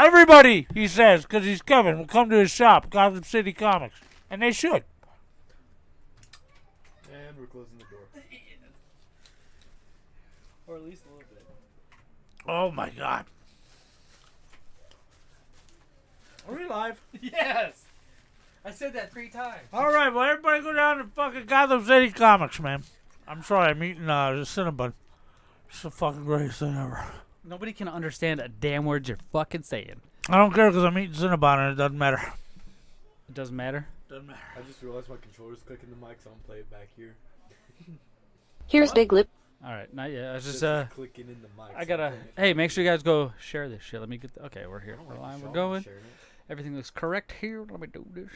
Everybody, he says, because he's coming, will come to his shop, Gotham City Comics. And they should. And we're closing the door. Or at least a little bit. Oh, my God. Are we live? Yes! I said that 3 times. All right, well, everybody go down to fucking Gotham City Comics, man. I'm sorry, I'm eating the Cinnabon. It's the fucking greatest thing ever. Nobody can understand a damn word you're fucking saying. I don't care because I'm eating Cinnabon and it doesn't matter. It doesn't matter? Doesn't matter. I just realized my controller's clicking the mic, so I'm play it back here. Here's Big Lip. Alright, not yet. I was just, clicking in the mic. I gotta, hey, make sure you guys go share this shit. Let me get okay, we're here. We're live, we're going. Everything looks correct here. Let me do this.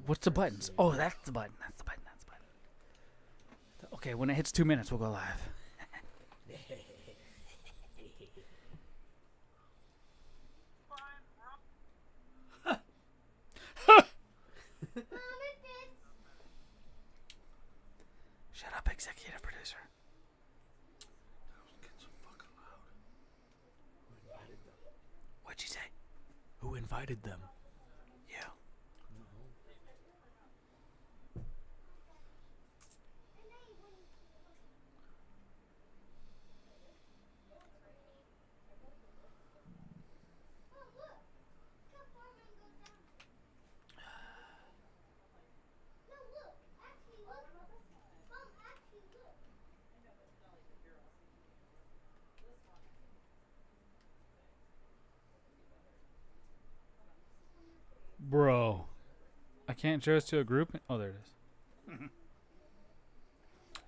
What's the buttons? Oh, that's the button. That's the button. That's the button. Okay, when it hits 2 minutes, we'll go live. Shut up, executive producer. What'd you say? Who invited them? You. Bro, I can't share this to a group. Oh, there it is.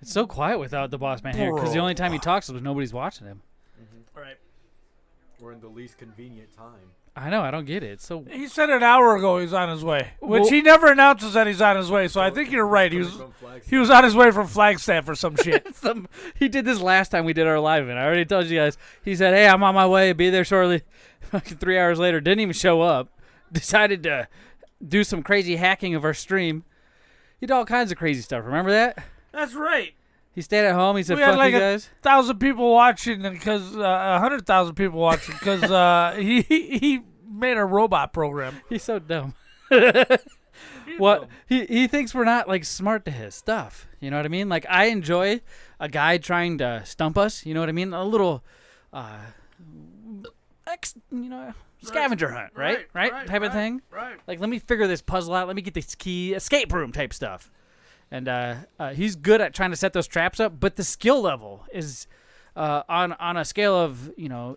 It's so quiet without the boss man here because the only time he talks is when nobody's watching him. Right. We're in the least convenient time. I know. I don't get it. So He said an hour ago he's on his way, which Well- he never announces that he's on his way. So I think you're right. He was on his way from Flagstaff or some shit. he did this last time we did our live event. I already told you guys. He said, "Hey, I'm on my way. Be there shortly." Fucking 3 hours later, didn't even show up. Decided to do some crazy hacking of our stream. He did all kinds of crazy stuff. Remember that? That's right. He stayed at home. He said, We had "Fuck like you guys." 1,000 people watching, and because 100,000 people watching, because he made a robot program. He's so dumb. What he thinks we're not like smart to his stuff. You know what I mean? Like I enjoy a guy trying to stump us. You know what I mean? A little, scavenger hunt, right? Type of thing. Right. Like let me figure this puzzle out. Let me get this key, escape room type stuff. And he's good at trying to set those traps up, but the skill level is on a scale of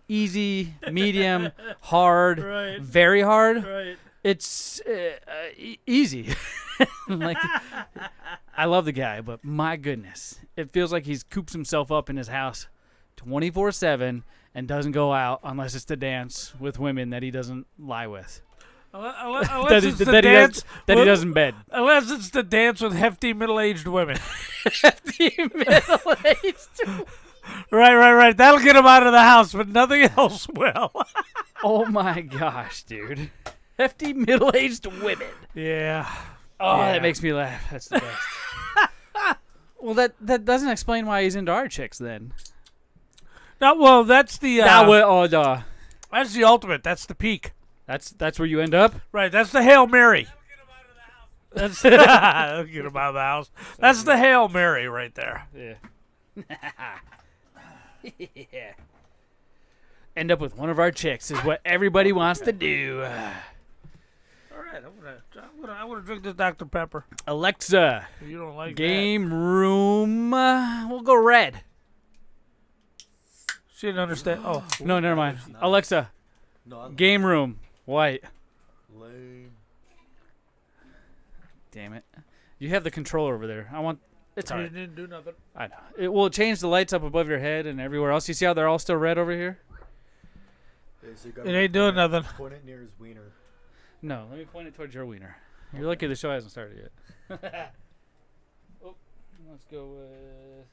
easy, medium, hard, Right. very hard. Right. It's easy. Like I love the guy, but my goodness, it feels like he's coops himself up in his house 24/7 and doesn't go out unless it's to dance with women that he doesn't lie with. Unless it's the dance that he does in bed. Unless it's the dance with hefty middle-aged women. Hefty middle-aged. Right. That'll get him out of the house, but nothing else will. Oh my gosh, dude. Hefty middle-aged women. Yeah. Oh, Yeah. that makes me laugh. That's the best. Well, that doesn't explain why he's into our chicks then. Well, that's the that's the ultimate. That's the peak. That's where you end up. Right. That's the Hail Mary. That's that'll get him out of the house. That's the Hail Mary right there. Yeah. Yeah. End up with one of our chicks is what everybody wants to do. All right, I want to drink this Dr. Pepper. Alexa, You don't like game room. We'll go red. that? She didn't understand. Oh, No, never mind. Alexa, No, game room, white. lame. Damn it. You have the controller over there. It's you alright. didn't do nothing. I know. It will change the lights up above your head and everywhere else. You see how they're all still red over here? Okay, so you It ain't doing nothing. Point it near his wiener. No, let me point it towards your wiener. You're lucky the show hasn't started yet. Oh, let's go with...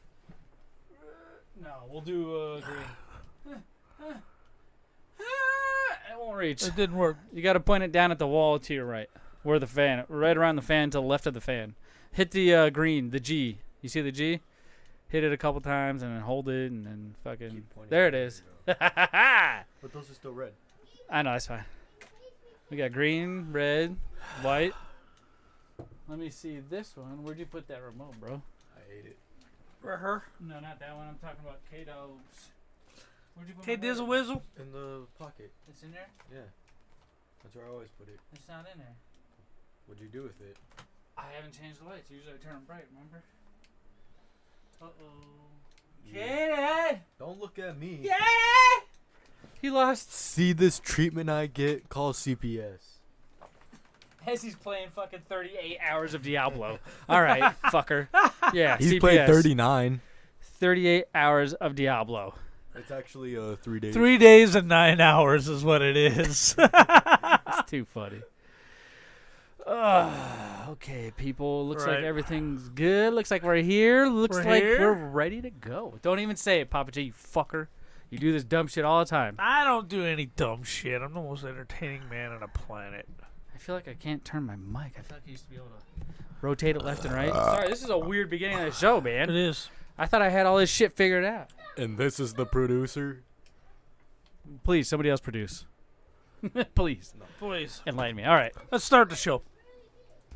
No, we'll do green. It won't reach. It didn't work. You got to point it down at the wall to your right, where the fan, right around the fan to the left of the fan. Hit the green, the G. You see the G? Hit it a couple times and then hold it and then fucking. Keep pointing There it at is. But those are still red. I know, that's fine. We got green, red, white. Let me see this one. Where'd you put that remote, bro? I ate it. For her. No, not that one. I'm talking about K Dawg's. Where'd you put K my Dizzle remote? Whizzle. In the pocket. It's in there? Yeah. That's where I always put it. It's not in there. What'd you do with it? I haven't changed the lights. Usually I turn them bright, remember? Uh-oh. Yeah. Kid! Don't look at me. Yeah! He lost. See this treatment I get? Call CPS. As he's playing fucking 38 hours of Diablo. All right, fucker. Yeah, He's CPS. played 39. 38 hours of Diablo. It's actually 3 days. 3 days and 9 hours is what it is. It's too funny. Okay, people. Looks like Right. everything's good. Looks like we're here. Looks We're like here? we're ready to go. Don't even say it, Pappa J, you fucker. You do this dumb shit all the time. I don't do any dumb shit. I'm the most entertaining man on the planet. I feel like I can't turn my mic. I feel like I used to be able to rotate it left and right. Sorry, this is a weird beginning of the show, It man. is. I thought I had all this shit figured out. And this is the producer. Please, somebody else produce. Please, Please. enlighten me. All right. Let's start the show.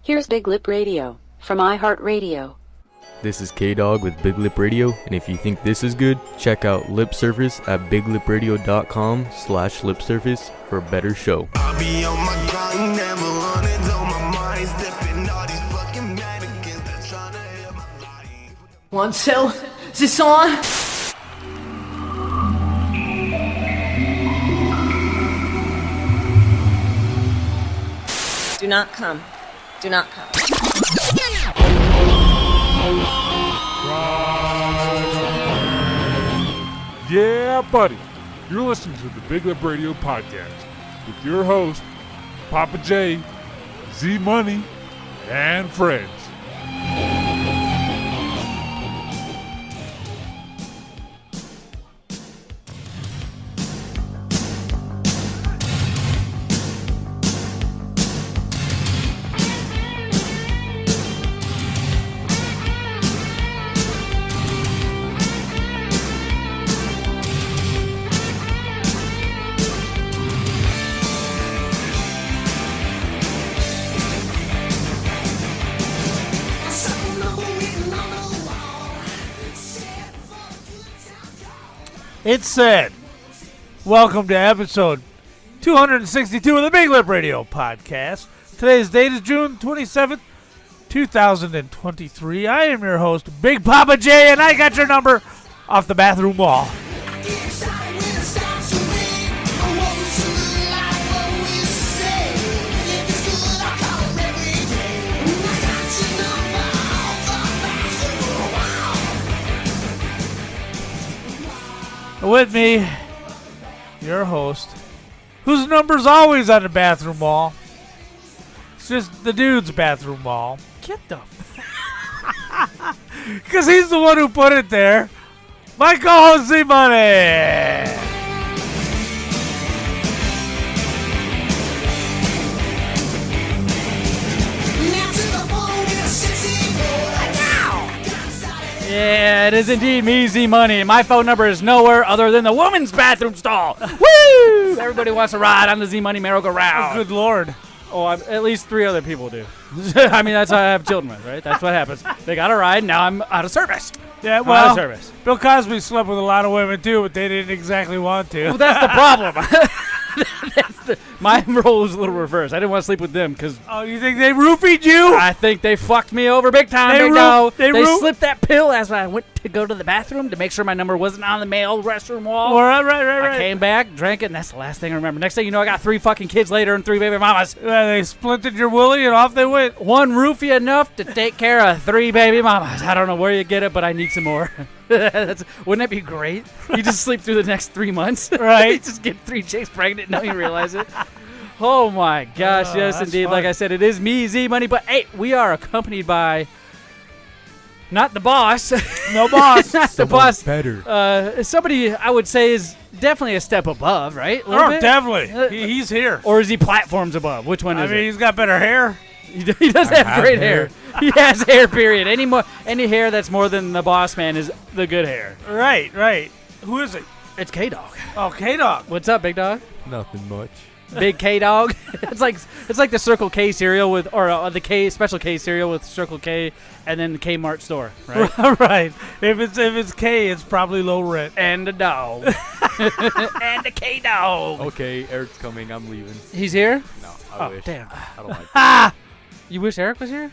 Here's BigLipRadio from iHeartRadio. This is K Dawg with Big Lip Radio, and if you think this is good, check out Lip Service at biglipradio.com/lipservice for a better show. I be on my grind, never running though my mind's dipping all these fucking mannequins that tryna hit my body. 1, 2, c'est on. Do not come. Do not come. Yeah, buddy. You're listening to the Big Lip Radio podcast with your host, Pappa J, Zmunny, and friends. It's said. Welcome to episode 262 of the Big Lip Radio podcast. Today's date is June 27th, 2023. I am your host, Big Pappa J, and I got your number off the bathroom wall. With me, your host, whose number's always on the bathroom wall. It's just the dude's bathroom wall. Get the Because he's the one who put it there. My co-host, Zmunny. Yeah, it is indeed me, Zmunny. My phone number is nowhere other than the woman's bathroom stall. Woo! Everybody wants to ride on the Zmunny merry-go-round. Good Lord. Oh, at least 3 other people do. I mean, that's how I have children with, right? That's what happens. They got a ride, now I'm out of service. Yeah, I'm out well, of service. Bill Cosby slept with a lot of women too, but they didn't exactly want to. Well, that's the problem. My role was a little reversed. I didn't want to sleep with them because Oh, you think they roofied you? I think they fucked me over big time. They Big ru- dog. they They ru- slipped that pill as I went to go to the bathroom to make sure my number wasn't on the male restroom wall. All right, right. I came back, drank it, and that's the last thing I remember. Next thing you know, I got 3 fucking kids later and 3 baby mamas. They splintered your willy and off they went. 1 roofie enough to take care of 3 baby mamas. I don't know where you get it, but I need some more. Wouldn't that be great? You just sleep through the next 3 months. Right. You just get 3 chicks pregnant, now you realize it. Oh my gosh, yes that's indeed. fun. Like I said, it is me, Zmunny, but hey, we are accompanied by not the boss. No boss. Not the boss. Better. Somebody I would say is definitely a step above, right? A little Oh, bit? definitely. He's here. Or is he platforms above? Which one I is mean, it? he's got better hair. He does have have great hair. hair. He has hair, period. Any hair that's more than the boss man is the good hair. Right. Who is it? It's K Dawg. Oh, K Dawg. What's up, big dog? Nothing much. Big K Dawg. It's like the Circle K cereal with, or the K Special K cereal with Circle K, and then the Kmart store, right? Right. If it's K, it's probably low rent. And the dog. And the K Dawg. Okay, Eric's coming. I'm leaving. He's here? No, I Oh, wish. damn. I don't like it. You wish Eric was here?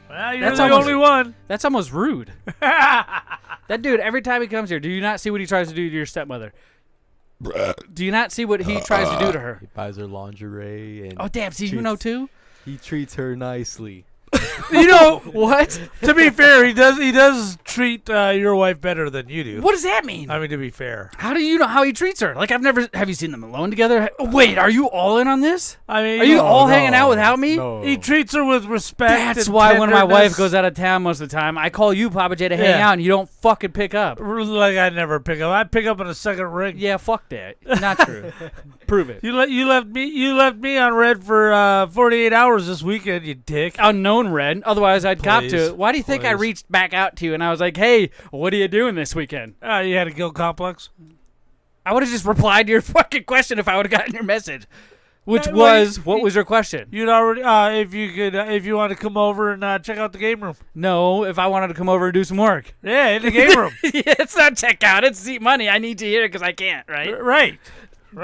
Well, you're That's the almost- only one. That's almost rude. That dude, every time he comes here, do you not see what he tries to do to your stepmother? Do you not see what he tries to do to her? He buys her lingerie and Oh, damn. See, you know, too? he treats her nicely. You know, What? to be fair, he does treat your wife better than you do. What does that mean? I mean, to be fair. How do you know how he treats her? Like, have you seen them alone together? Wait, are you all in on this? I mean, Are you No, all no, hanging out without me? No. he treats her with respect. That's and why when my wife tenderness. goes out of town most of the time, I call you, Pappa J, to hang Yeah. out, and you don't fucking pick up. Like I never pick up. I pick up in a second ring. Yeah, fuck that. Not true. Prove it. You left me on red for 48 hours this weekend, you dick. Unknown red. Otherwise, I'd cop to Please, it. Why do you think I please. reached back out to you and I was like, hey, what are you doing this weekend? You had a guilt complex. I would have just replied to your fucking question if I would have gotten your message. Which Yeah, well, was, what was your question? You'd already if you want to come over and check out the game room. No, if I wanted to come over and do some work. Yeah, in the game room. Yeah, it's not check out. It's seat money. I need to hear it because I can't, right? Right.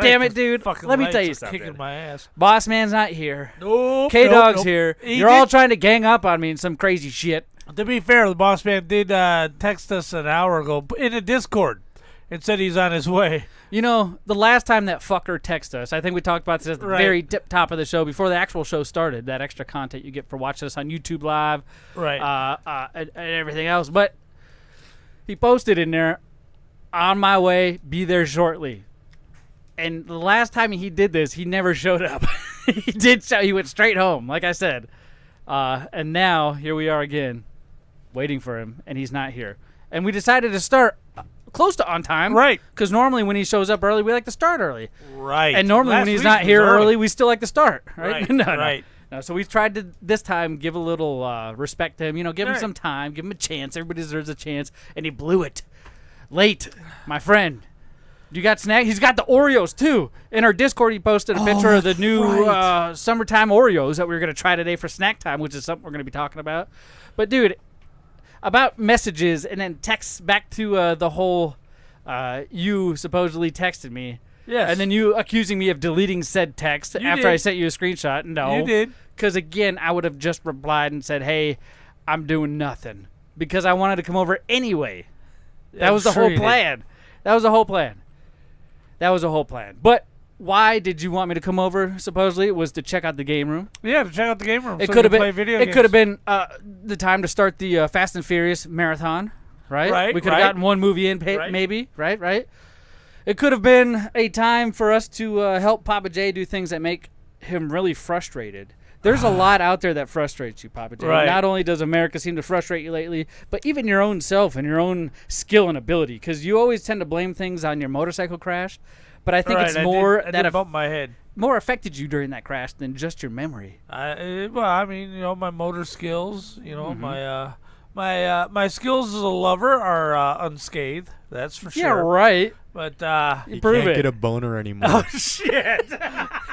Damn it, dude. Fucking Let me lights tell you are something. Kicking my ass. Boss man's not here. Nope. K Dog's nope. here. He You're all did- trying to gang up on me in some crazy shit. To be fair, the boss man did text us an hour ago in a Discord and said he's on his way. You know, the last time that fucker texted us, I think we talked about this at the Right. very tip top of the show before the actual show started, that extra content you get for watching us on YouTube Live Right. and everything else. But he posted in there, on my way, be there shortly. And the last time he did this, he never showed up. He went straight home, like I said. And now, here we are again, waiting for him, and he's not here. And we decided to start close to on time. Right. Because normally when he shows up early, we like to start early. Right. And normally Last when he's week not was here early, we still like to start. Right? Right, No. right. No, so we tried to, this time, give a little respect to him. You know, give him Right. some time, give him a chance. Everybody deserves a chance. And he blew it. Late, my friend. You got snack? He's got the Oreos, too. In our Discord, he posted a picture of the new summertime Oreos that we were going to try today for snack time, which is something we're going to be talking about. But, dude, about messages and then texts back to the whole you supposedly texted me. Yes. And then you accusing me of deleting said text after did. I sent you a screenshot. No. You did. Because, again, I would have just replied and said, hey, I'm doing nothing. Because I wanted to come over anyway. That was the sure whole you did. plan. That was the whole plan. That was the whole plan. But why did you want me to come over, supposedly? It was to check out the game room. Yeah, to check out the game room. It so could have you can been. play video It games. could have been the time to start the Fast and Furious marathon, right? Right, We could have right. gotten one movie in, Right. maybe, right? It could have been a time for us to help Pappa J do things that make him really frustrated. There's a lot out there that frustrates you, Pappa J. Right. Not only does America seem to frustrate you lately, but even your own self and your own skill and ability. Because you always tend to blame things on your motorcycle crash. But I think Right, it's I more did that bump my head. more affected you during that crash than just your memory. Well, I mean, you know, my motor skills. You know, Mm-hmm. my skills as a lover are unscathed. That's for sure. Yeah, right. But He Prove can't it. get a boner anymore. oh shit,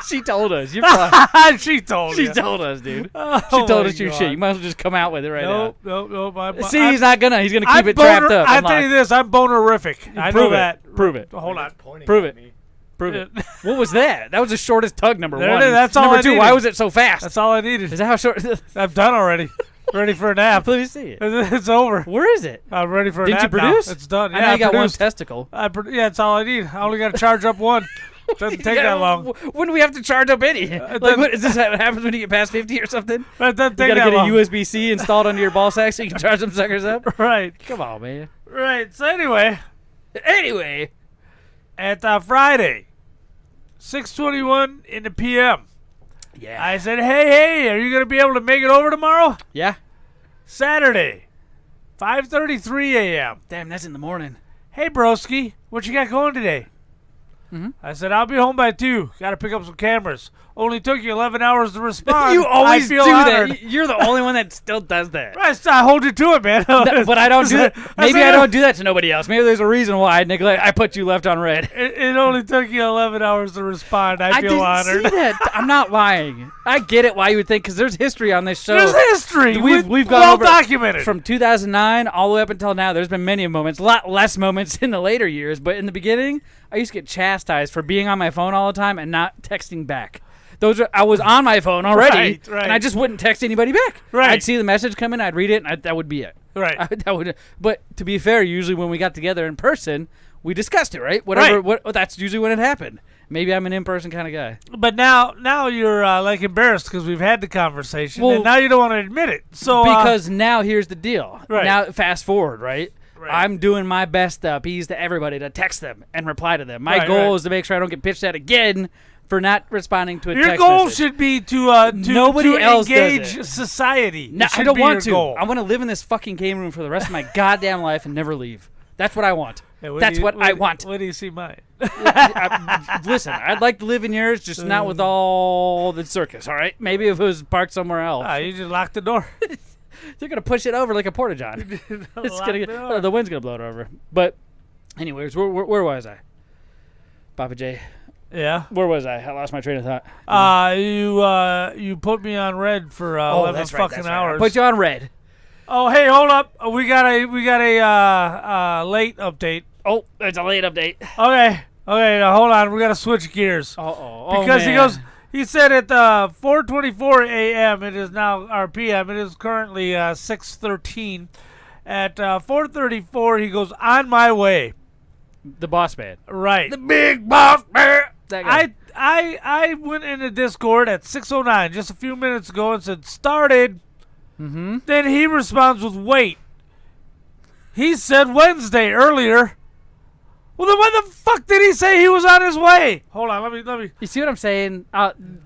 She told us. You're fine. she told She you. told us, dude. Oh She told my us your God. shit. You might as well just come out with it right Nope. now. He's not gonna. He's gonna keep I'm it trapped up. I and tell you locked. this, I'm bonerific. I know Prove it. that. Prove it. Hold on. Prove it. Prove it. What was that? That was the shortest tug. Number There it one. is. That's all Number I two. Why needed. was it so fast? That's all I needed. Is that how short? I'm done already. Ready for a nap. Let me see it. It's over. Where is it? I'm ready for a Didn't nap you now. produce? It's done. I Yeah, know you got one produced. testicle. Yeah, that's all I need. I only got to charge up one. Doesn't take that long. When do we have to charge up any? Like, then- what, is this what happens when you get past 50 or something? It doesn't You take gotta that get a long. USB-C installed onto your ball sack so you can charge them suckers up. Right. Come on, man. Right. So anyway, Anyway, at Friday, 6:21 in the p.m., yeah, I said, hey, are you going to be able to make it over tomorrow? yeah. Saturday, 5:33 a.m. Damn, that's in the morning. Hey, broski, what you got going today? I said, I'll be home by 2. Got to pick up some cameras. Only took you 11 hours to respond. You always I feel do honored. that. You're the only one that still does that. Right, I hold you to it, man. But I don't do that. Maybe I said, don't do that to nobody else. Maybe there's a reason why I put you left on red. It only took you 11 hours to respond. I feel honored. See that. I'm not lying. I get it why you would think, because there's history on this show. There's history. We've gone well over documented. from 2009 all the way up until now. There's been many moments, a lot less moments in the later years, but in the beginning, I used to get chastised for being on my phone all the time and not texting back. I was on my phone already, right. and I just wouldn't text anybody back. Right. I'd see the message come in, I'd read it, and that would be it. Right. But to be fair, usually when we got together in person, we discussed it, right? Whatever. Right. That's usually when it happened. Maybe I'm an in-person kind of guy. But now you're like embarrassed because we've had the conversation, Well, and now you don't want to admit it. So because now here's the deal. Right. Now fast forward, right? Right. I'm doing my best to appease to everybody to text them and reply to them. My Right, goal right. is to make sure I don't get pitched at again for not responding to a your text goal message. should be to Nobody else does engage it. society. No, It should I don't be want your to. Goal. I want to live in this fucking game room for the rest of my goddamn life and never leave. That's what I want. Hey, That's what I want. When do you see mine? Listen, I'd like to live in yours, just not with all the circus, all right? Maybe if it was parked somewhere else. You just lock the door. They're going to push it over like a porta-john. The wind's going to blow it over. But anyways, where was I? Pappa J. Yeah. Where was I? I lost my train of thought. You put me on red for 11 that's fucking right. hours. I put you on red. Oh, hey, hold up. We got a late update. Oh, it's a late update. Okay, now hold on. We got to switch gears. Uh-oh. Because he said at 4:24 a.m. It is now, or p.m. It is currently 6:13. At 4:34, he goes, on my way. The boss man. Right. The big boss man. That guy. I went into Discord at 6:09 just a few minutes ago and said, started. Mm-hmm. Then he responds with, wait. He said Wednesday earlier. Well, then when the fuck did he say he was on his way? Hold on, let me. You see what I'm saying?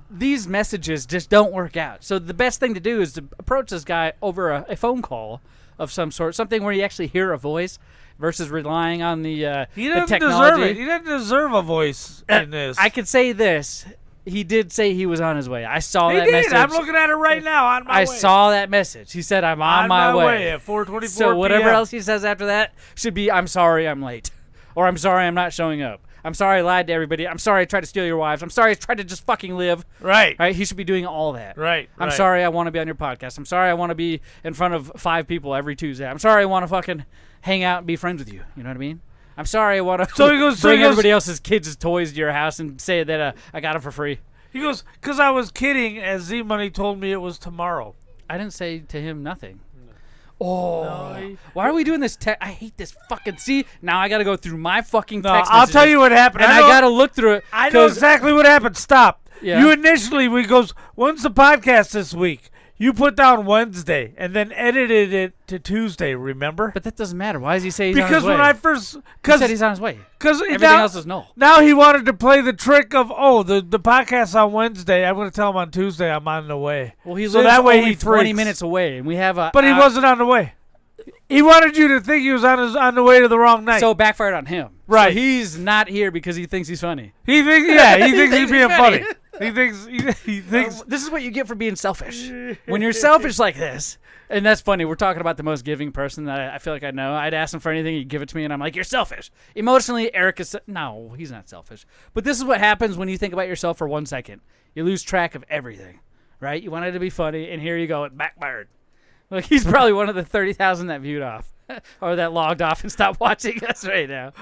These messages just don't work out. So the best thing to do is to approach this guy over a phone call of some sort, something where you actually hear a voice versus relying on the technology. Deserve it. He doesn't deserve a voice in this. I could say this. He did say he was on his way. I saw that did. message. I'm looking at it right now on my way. I saw that message. He said, I'm on my way. At 4:24 So whatever p.m. else he says after that should be, I'm sorry I'm late. Or I'm sorry I'm not showing up. I'm sorry I lied to everybody. I'm sorry I tried to steal your wives. I'm sorry I tried to just fucking live. Right. Right? He should be doing all that. Right. I'm sorry I want to be on your podcast. I'm sorry I want to be in front of 5 people every Tuesday. I'm sorry I want to fucking hang out and be friends with you. You know what I mean? I'm sorry I want to bring everybody else's kids' toys to your house and say that I got them for free. He goes, because I was kidding as Zmunny told me it was tomorrow. I didn't say to him nothing. Oh, why are we doing this? I hate this fucking. See, now I got to go through my fucking text I'll messages, tell you what happened. and I got to look through it. I know exactly what happened. Stop. Yeah. You initially, we goes, when's the podcast this week? You put down Wednesday and then edited it to Tuesday, remember? But that doesn't matter. Why does he say he's on his Because way? when I first... He said he's on his way. Because everything else is no. Now he wanted to play the trick of, the podcast's on Wednesday. I'm going to tell him on Tuesday I'm on the way. Well, he so lives that way only he 20 freaks. minutes away, and we have a... But he wasn't on the way. He wanted you to think he was on the way to the wrong night. So it backfired on him. Right. So he's not here because he thinks he's funny. He thinks he's being funny. He thinks This is what you get for being selfish. When you're selfish like this, and that's funny, we're talking about the most giving person that I feel like I know. I'd ask him for anything, he'd give it to me, and I'm like, you're selfish. Emotionally, Eric is... No, he's not selfish. But this is what happens when you think about yourself for 1 second. You lose track of everything, right? You wanted to be funny, and here you go, it backfired. Like, he's probably one of the 30,000 that viewed off. Or that logged off and stopped watching us right now.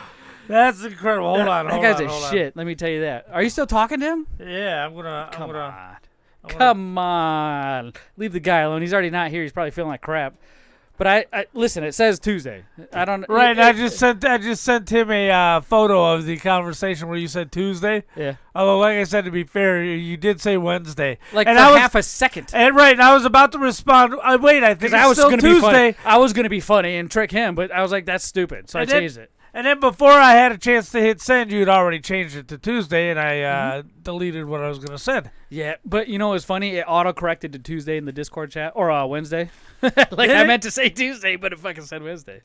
that's incredible. Hold on. That guy's a shit. Let me tell you that. Are you still talking to him? Yeah, I'm gonna. Come on. Leave the guy alone. He's already not here. He's probably feeling like crap. But I listen, it says Tuesday. I don't... Right, I just sent him a photo of the conversation where you said Tuesday. Yeah. Although, like I said, to be fair, you did say Wednesday. Like, and for I was, half a second. And right, and I was about to respond. Wait, I think Because it's I was still going to Tuesday. be funny. I was going to be funny and trick him, but I was like, that's stupid. So I changed it. And then before I had a chance to hit send, you'd already changed it to Tuesday, and I deleted what I was going to send. Yeah, but you know what's funny? It auto-corrected to Tuesday in the Discord chat, or Wednesday. I meant to say Tuesday, but it fucking said Wednesday.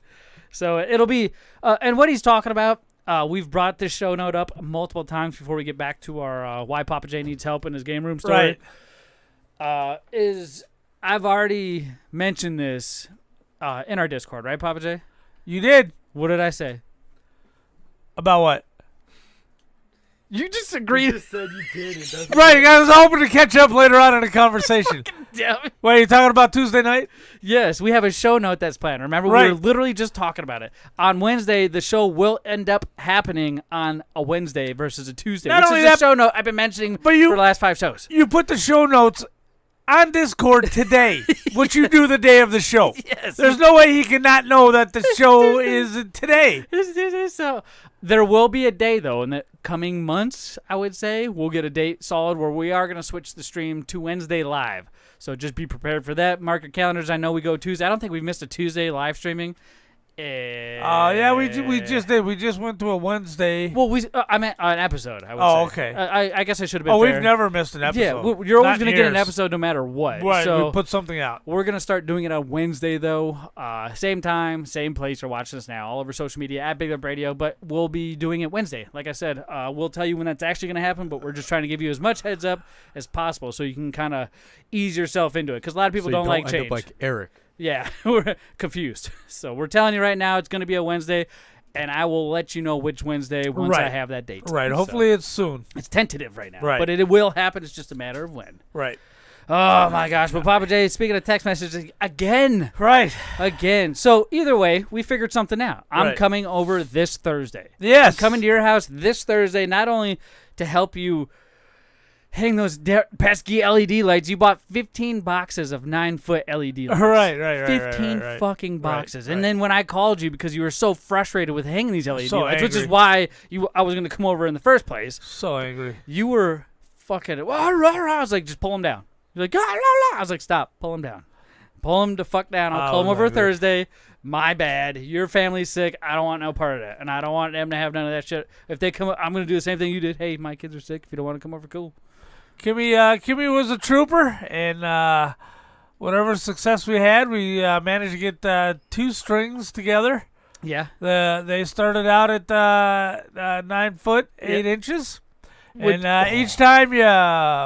So it'll be, and what he's talking about, we've brought this show note up multiple times before we get back to our Why Pappa J Needs Help in His Game Room story. Right. I've already mentioned this in our Discord, right, Pappa J? You did. What did I say? About what? You just agreed. said you did. Right, I was hoping to catch up later on in the conversation. Damn it. Wait, you talking about Tuesday night? Yes, we have a show note that's planned. Remember, we were literally just talking about it. On Wednesday, the show will end up happening on a Wednesday versus a Tuesday, Not which only is a that, show note I've been mentioning for the last 5 shows. You put the show notes on Discord today, which you do the day of the show. Yes. There's no way he cannot know that the show is today. So there will be a day, though, in the coming months, I would say. We'll get a date solid where we are going to switch the stream to Wednesday live. So just be prepared for that. Mark your calendars. I know we go Tuesday. I don't think we've missed a Tuesday live streaming. Yeah, we just did. We just went to a Wednesday. Well, I meant an episode, I would say. Oh, okay. I guess I should have been Oh, fair. we've never missed an episode. Yeah, you're always Not going to get an years. episode no matter what. Right, so we put something out. we're going to start doing it on Wednesday, though. Same time, same place. You're watching us now all over social media at BigLipRadio, but we'll be doing it Wednesday. Like I said, we'll tell you when that's actually going to happen, but we're just trying to give you as much heads up as possible so you can kind of ease yourself into it, because a lot of people don't like change. End up like Eric. Yeah, we're confused. So we're telling you right now it's going to be a Wednesday, and I will let you know which Wednesday once I have that date. Right. So Hopefully it's soon. it's tentative right now. Right. But it will happen. It's just a matter of when. Right. Oh, my gosh. But Pappa J, speaking of text messages, again. Right. Again. So either way, we figured something out. I'm Right. coming over this Thursday. Yes. I'm coming to your house this Thursday, not only to help you hang those pesky LED lights. You bought 15 boxes of 9-foot LED lights. Right. 15 right. fucking boxes. Right. And then when I called you because you were so frustrated with hanging these LED So lights, which is angry. why I was going to come over in the first place, So angry. you were fucking... I was like, just pull them down. You're like, I was like, stop, pull them down. Pull them the fuck down. I'll call them over Thursday. My bad. Your family's sick. I don't want no part of that. And I don't want them to have none of that shit. If they come, I'm going to do the same thing you did. Hey, my kids are sick. If you don't want to come over, cool. Kimmy was a trooper, and whatever success we had, we managed to get 2 strings together. Yeah. They started out at 9 foot 8 inches, Which- and each time you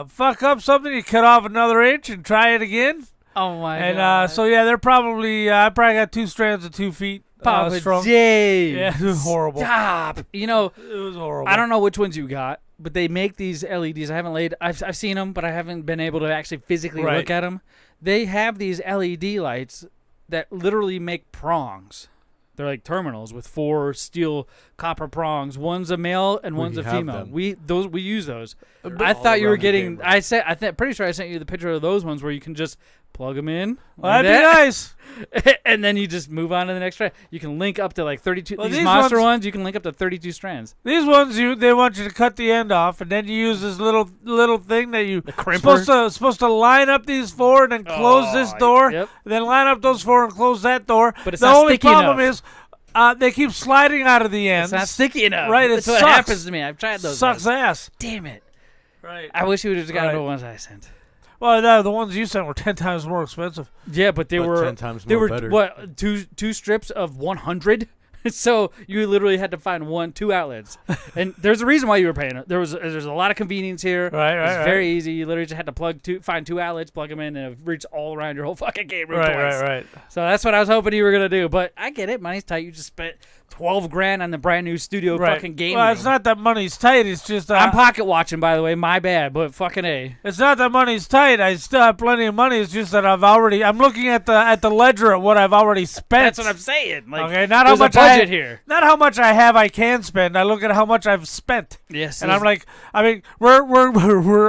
fuck up something, you cut off another inch and try it again. Oh, my And God. so yeah, they're probably I probably got 2 strands of 2 feet Pappa strung. J. Yeah, it was horrible. Stop. You know, It was horrible. I don't know which ones you got, but they make these LEDs. I've seen them, but I haven't been able to actually physically Right. look at them. They have these LED lights that literally make prongs. They're like terminals with 4 steel copper prongs. One's a male and one's a have female. them. We use those. They're I all thought you were around the getting. game room. Pretty sure I sent you the picture of those ones where you can just plug them in. Well, like that'd be that. nice. And then you just move on to the next strand. You can link up to like 32. Well, these these monster ones- ones, you can link up to 32 strands. These ones, they want you to cut the end off, and then you use this little thing that you crimper? supposed to line up these 4 and then close this door, Yep. then line up those 4 and close that door. But it's the not only sticky problem enough. is they keep sliding out of the ends. It's not sticky enough. Right, it That's what sucks. happens to me. I've tried those. Sucks ones. ass. Damn it. Right. I wish you would have just gotten Right. the ones I sent. Well, the ones you sent were 10 times more expensive. Yeah, but they But were 10 times they more were better. what two strips of 100. So you literally had to find 2 outlets, and there's a reason why you were paying it. There's a lot of convenience here. Right, It's right. very easy. You literally just had to find 2 outlets, plug them in, and it reached all around your whole fucking game room twice. Right. So that's what I was hoping you were gonna do. But I get it. Money's tight. You just spent $12,000 on the brand new studio fucking game Well, room. it's not that money's tight. It's just I'm pocket watching, by the way. My bad, but fucking A. It's not that money's tight. I still have plenty of money. It's just that I'm looking at the ledger at what I've already spent. That's what I'm saying. Like, Okay, not how there's much a budget I, here. Not how much I have I can spend. I look at how much I've spent. Yes, And I'm like, I mean, we're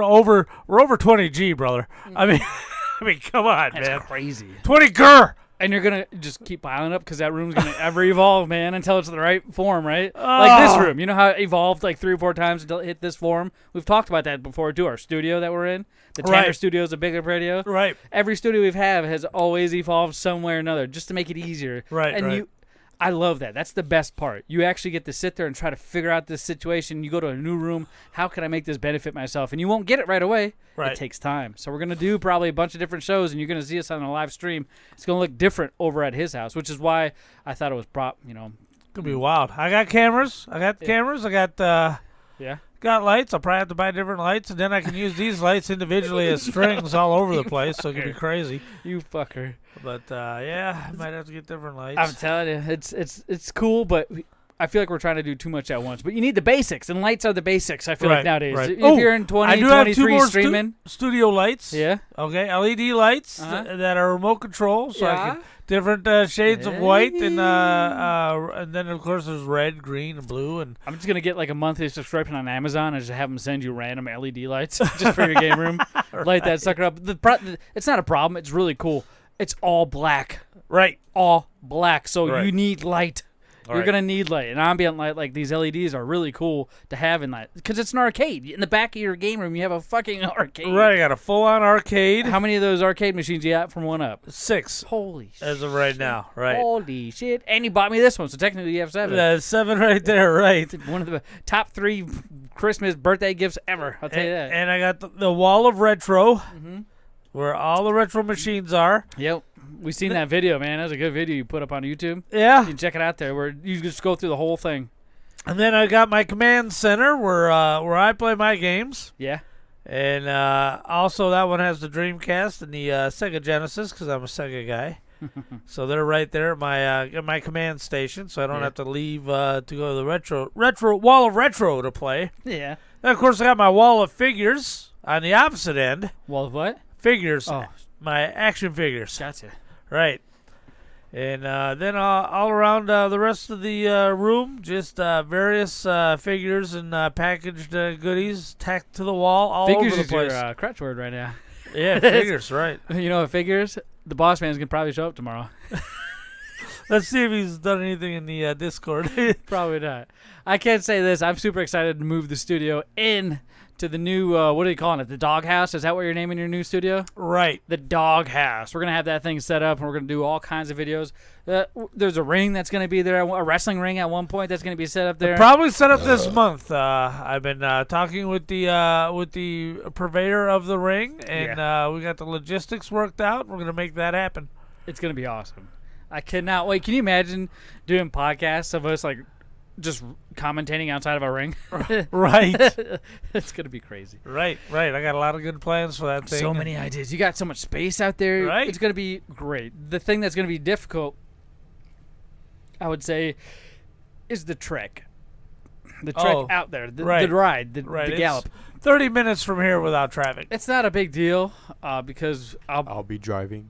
over 20G, brother. I mean, come on, that's man. crazy. 20 gur. And you're gonna just keep piling up because that room's gonna ever evolve, man, until it's the right form, right? Like this room, you know how it evolved like 3 or 4 times until it hit this form. We've talked about that before too. Our studio that we're in, the Tanner Right. Studios of BigLipRadio. Right. Every studio we've had has always evolved some way or another, just to make it easier. Right, And right. I love that. That's the best part. You actually get to sit there and try to figure out this situation. You go to a new room. How can I make this benefit myself? And you won't get it right away. Right. It takes time. So we're going to do probably a bunch of different shows, and you're going to see us on a live stream. It's going to look different over at his house, which is why I thought it was Could be wild. I got cameras. I got Yeah. got lights. I'll probably have to buy different lights, and then I can use these lights individually as strings all over the place, so it could be crazy. You fucker. But yeah, I might have to get different lights. I'm telling you, it's cool, but I feel like we're trying to do too much at once. But you need the basics, and lights are the basics, I feel like nowadays. Right. If you're in 2023 streaming. Studio lights. Yeah. Okay, LED lights that are remote control, so I can different shades of white, and then of course there's red, green, and blue. And I'm just gonna get like a monthly subscription on Amazon and just have them send you random LED lights just for your game room. Light that sucker up. It's not a problem. It's really cool. It's all black. Right. All black. So you need light. You're Right. going to need light. And ambient light, like these LEDs, are really cool to have in that. Because it's an arcade. In the back of your game room, you have a fucking arcade. Right, I got a full-on arcade. How many of those arcade machines you got from 1UP? 6. Holy shit. As of right now, right. Holy shit. And you bought me this one, so technically you have 7. 7 right there, right. One of the top 3 Christmas birthday gifts ever. I'll tell you that. And I got the wall of retro, where all the retro machines are. Yep. We seen that video, man. That was a good video you put up on YouTube. Yeah. You can check it out there where you just go through the whole thing. And then I got my command center where I play my games. Yeah. And also that one has the Dreamcast and the Sega Genesis because I'm a Sega guy. So they're right there at my command station, so I don't have to leave to go to the retro wall of retro to play. Yeah. Then of course I got my wall of figures on the opposite end. Wall of what? Figures. Oh. My action figures. Gotcha. Right. And then all around the rest of the room, just various figures and packaged goodies tacked to the wall all Figures over the is place. your crutch word right now. Yeah, figures, right. You know what figures? The boss man's going to probably show up tomorrow. Let's see if he's done anything in the Discord. Probably not. I can't say this. I'm super excited to move the studio in to the new, what are you calling it? The dog house? Is that what you're naming your new studio? Right. The dog house. We're going to have that thing set up, and we're going to do all kinds of videos. There's a ring that's going to be there, a wrestling ring at one point that's going to be set up there. Probably set up this month. I've been talking with the purveyor of the ring, and we got the logistics worked out. We're going to make that happen. It's going to be awesome. I cannot wait. Can you imagine doing podcasts of us, like, just commentating outside of a ring? Right. It's going to be crazy. Right. I got a lot of good plans for that thing. So many ideas. You got so much space out there. Right. It's going to be great. The thing that's going to be difficult, I would say, is the trek. The trek out there. The ride. The gallop. 30 minutes from here without traffic. It's not a big deal because I'll be driving.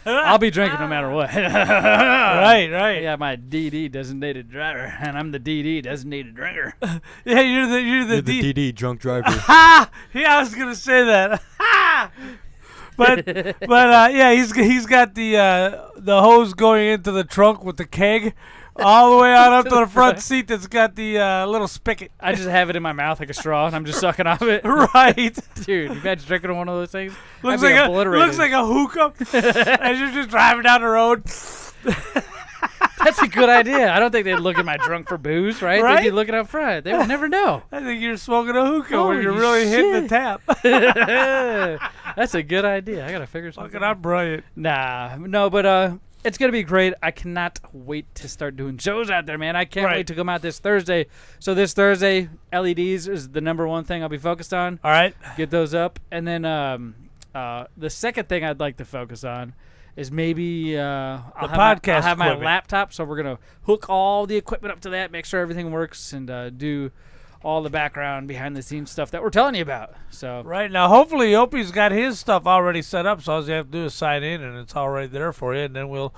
I'll be drinking no matter what. Right. I got my DD designated driver, and I'm the DD designated drinker. Yeah, you're the DD drunk driver. Ha! Yeah, I was gonna say that. Ha! But yeah, he's got the hose going into the trunk with the keg. All the way out up to the front seat that's got the little spigot. I just have it in my mouth like a straw, and I'm just sucking off it. Right. Dude, you imagine drinking one of those things? Looks like a hookah as you're just driving down the road. That's a good idea. I don't think they'd look at my trunk for booze, right? They'd be looking up front. They would never know. I think you're smoking a hookah when you're Holy really hitting the shit. tap. That's a good idea. I got to figure something Fucking, I'm brilliant. No, but it's going to be great. I cannot wait to start doing shows out there, man. I can't wait to come out this Thursday. So this Thursday, LEDs is the number one thing I'll be focused on. All right. Get those up. And then the second thing I'd like to focus on is maybe I'll have my laptop. So we're going to hook all the equipment up to that, make sure everything works, and do all the background behind the scenes stuff that we're telling you about. So right now, hopefully Opie's got his stuff already set up, so all you have to do is sign in and it's all right there for you, and then we'll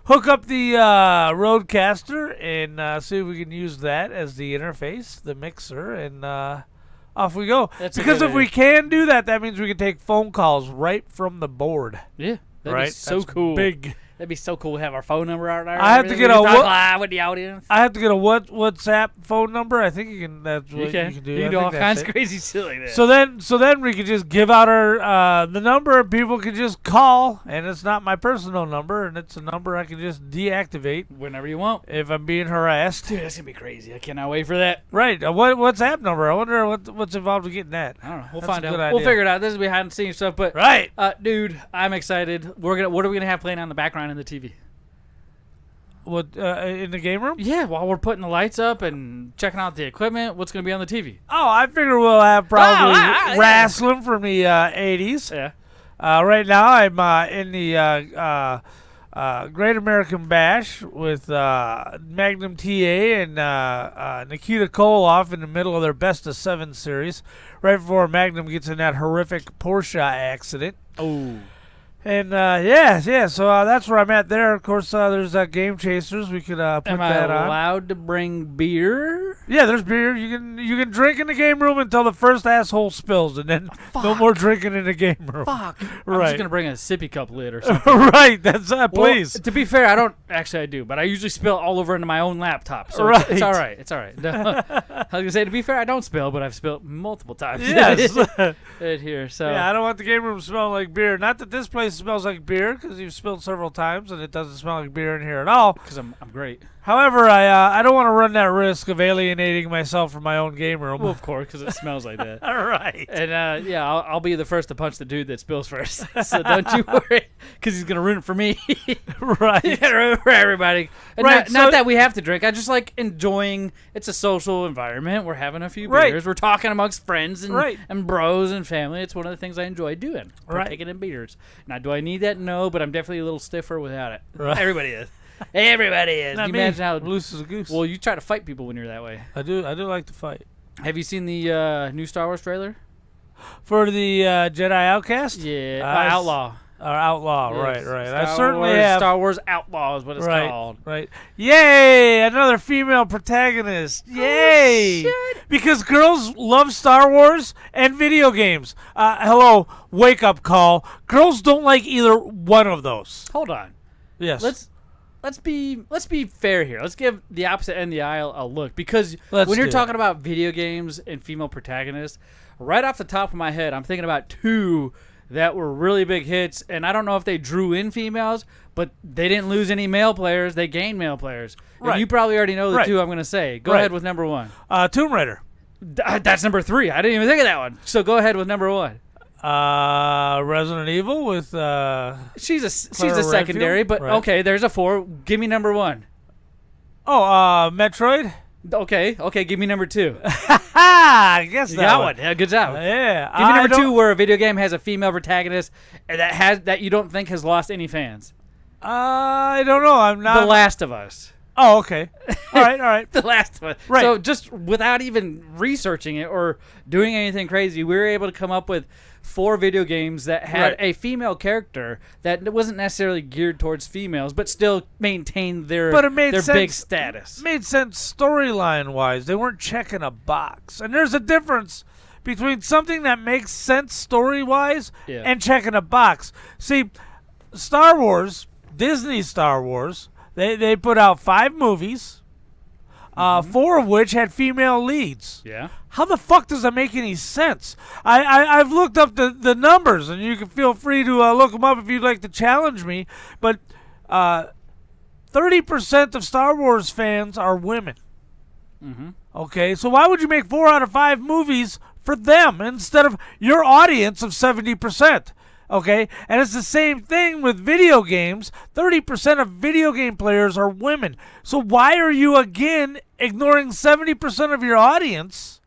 hook up the Rodecaster and see if we can use that as the interface, the mixer, and off we go. Because if we can do that, that means we can take phone calls right from the board. Yeah, that'd be so cool. Big. That'd be so cool to have our phone number out there. I have to get live with the audience. I have to get a WhatsApp phone number. I think you can. That's what you can do. You can do all kinds of crazy shit like that. So then we could just give out our the number. People can just call, and it's not my personal number, and it's a number I can just deactivate whenever you want if I'm being harassed. Dude, that's gonna be crazy. I cannot wait for that. Right. What WhatsApp number? I wonder what's involved with getting that. I don't know. We'll find out. We'll figure it out. This is behind the scenes stuff, but dude, I'm excited. What are we gonna have playing on the background in the TV? What in the game room? Yeah, while we're putting the lights up and checking out the equipment, what's going to be on the TV? Oh, I figure we'll have probably yeah. wrestling from the 80s. Yeah. Right now, I'm in the Great American Bash with Magnum TA and Nikita Koloff in the middle of their Best of 7 series, right before Magnum gets in that horrific Porsche accident. Oh. And so that's where I'm at there. Of course, there's Game Chasers. We could put Am that I on. allowed to bring beer? Yeah, there's beer. You can drink in the game room until the first asshole spills, and then no more drinking in the game room. Fuck. I'm Right. just going to bring a sippy cup lid or something. Right, that's please. Well, to be fair, I don't. Actually, I do, but I usually spill all over into my own laptop. So Right. it's all right. It's all right. No, I was going to say, to be fair, I don't spill, but I've spilled multiple times. Yes. in here. So Yeah, I don't want the game room smelling like beer. Not that this place smells like beer, because you've spilled several times, and it doesn't smell like beer in here at all. because I'm great. However, I don't want to run that risk of alienating myself from my own game room. Well, of course, because it smells like that. All right. And I'll be the first to punch the dude that spills first. So don't you worry, because he's gonna ruin it for me. Right. He's gonna ruin it for everybody. And Right, not so- that we have to drink. I just like enjoying. It's a social environment. We're having a few Right. beers. We're talking amongst friends and Right. and bros and family. It's one of the things I enjoy doing. Right. Partaking in beers. Now, do I need that? No, but I'm definitely a little stiffer without it. Right. Everybody is. Everybody is. Not you me. imagine how Loose as a goose. well you try to fight people when you're that way. I do like to fight. Have you seen the new Star Wars trailer? For the Jedi Outcast? Yeah, I- Outlaw. Or Outlaw, Yes, right. Star I certainly Wars, have. Star Wars Outlaw is what it's right, called. right. Yay! Another female protagonist. Yay! Because girls love Star Wars and video games. Hello, wake up call. Girls don't like either one of those. Hold on. Yes. Let's be fair here. Let's give the opposite end of the aisle a look, because Let's when you're do talking about video games and female protagonists, right off the top of my head, I'm thinking about two that were really big hits, and I don't know if they drew in females, but they didn't lose any male players. They gained male players. Right. And you probably already know the Right. two I'm going to say. Go Right. ahead with number one. Tomb Raider. That's number 3. I didn't even think of that one. So go ahead with number 1. Resident Evil with She's a Clara secondary, Redfield? but Right. okay, there's a 4. Give me number 1. Metroid. Okay, give me number 2. I guess You that got one. one. Yeah, good job. Yeah. Give me number I 2 don't- where a video game has a female protagonist and that you don't think has lost any fans. I don't know. I'm not. The Last of Us. Oh, okay. All right. The Last of Us. Right. So just without even researching it or doing anything crazy, we were able to come up with 4 video games that had Right. a female character that wasn't necessarily geared towards females, but still maintained their But it made their sense. big status. Made sense storyline wise. They weren't checking a box, and there's a difference between something that makes sense story wise Yeah. and checking a box. See, Star Wars, Disney Star Wars, they put out 5 movies. 4 of which had female leads. Yeah. How the fuck does that make any sense? I've looked up the numbers, and you can feel free to look them up if you'd like to challenge me. But 30% of Star Wars fans are women. Mm-hmm. Okay, so why would you make 4 out of 5 movies for them instead of your audience of 70%? Okay, and it's the same thing with video games. 30% of video game players are women. So why are you again ignoring 70% of your audience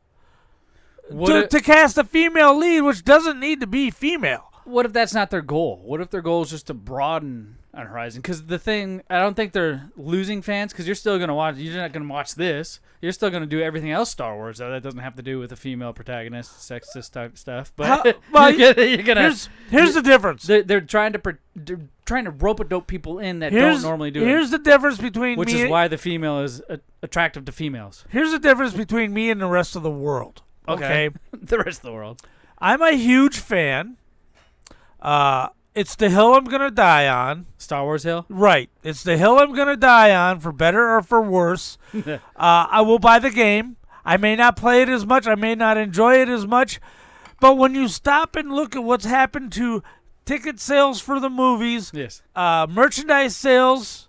to cast a female lead, which doesn't need to be female? What if that's not their goal? What if their goal is just to broaden on horizon? Because the thing, I don't think they're losing fans, because you're still going to watch. You're not going to watch this. You're still going to do everything else Star Wars, though. That doesn't have to do with a female protagonist, sexist type stuff. But you're gonna, here's the difference. They're trying to rope a dope people in that don't normally do Here's it. the difference between Which me. is why the female is attractive to females. Here's the difference between me and the rest of the world. Okay. The rest of the world. I'm a huge fan. It's the hill I'm gonna die on. Star Wars Hill? Right. It's the hill I'm gonna die on, for better or for worse. I will buy the game. I may not play it as much. I may not enjoy it as much. But when you stop and look at what's happened to ticket sales for the movies, Yes. merchandise sales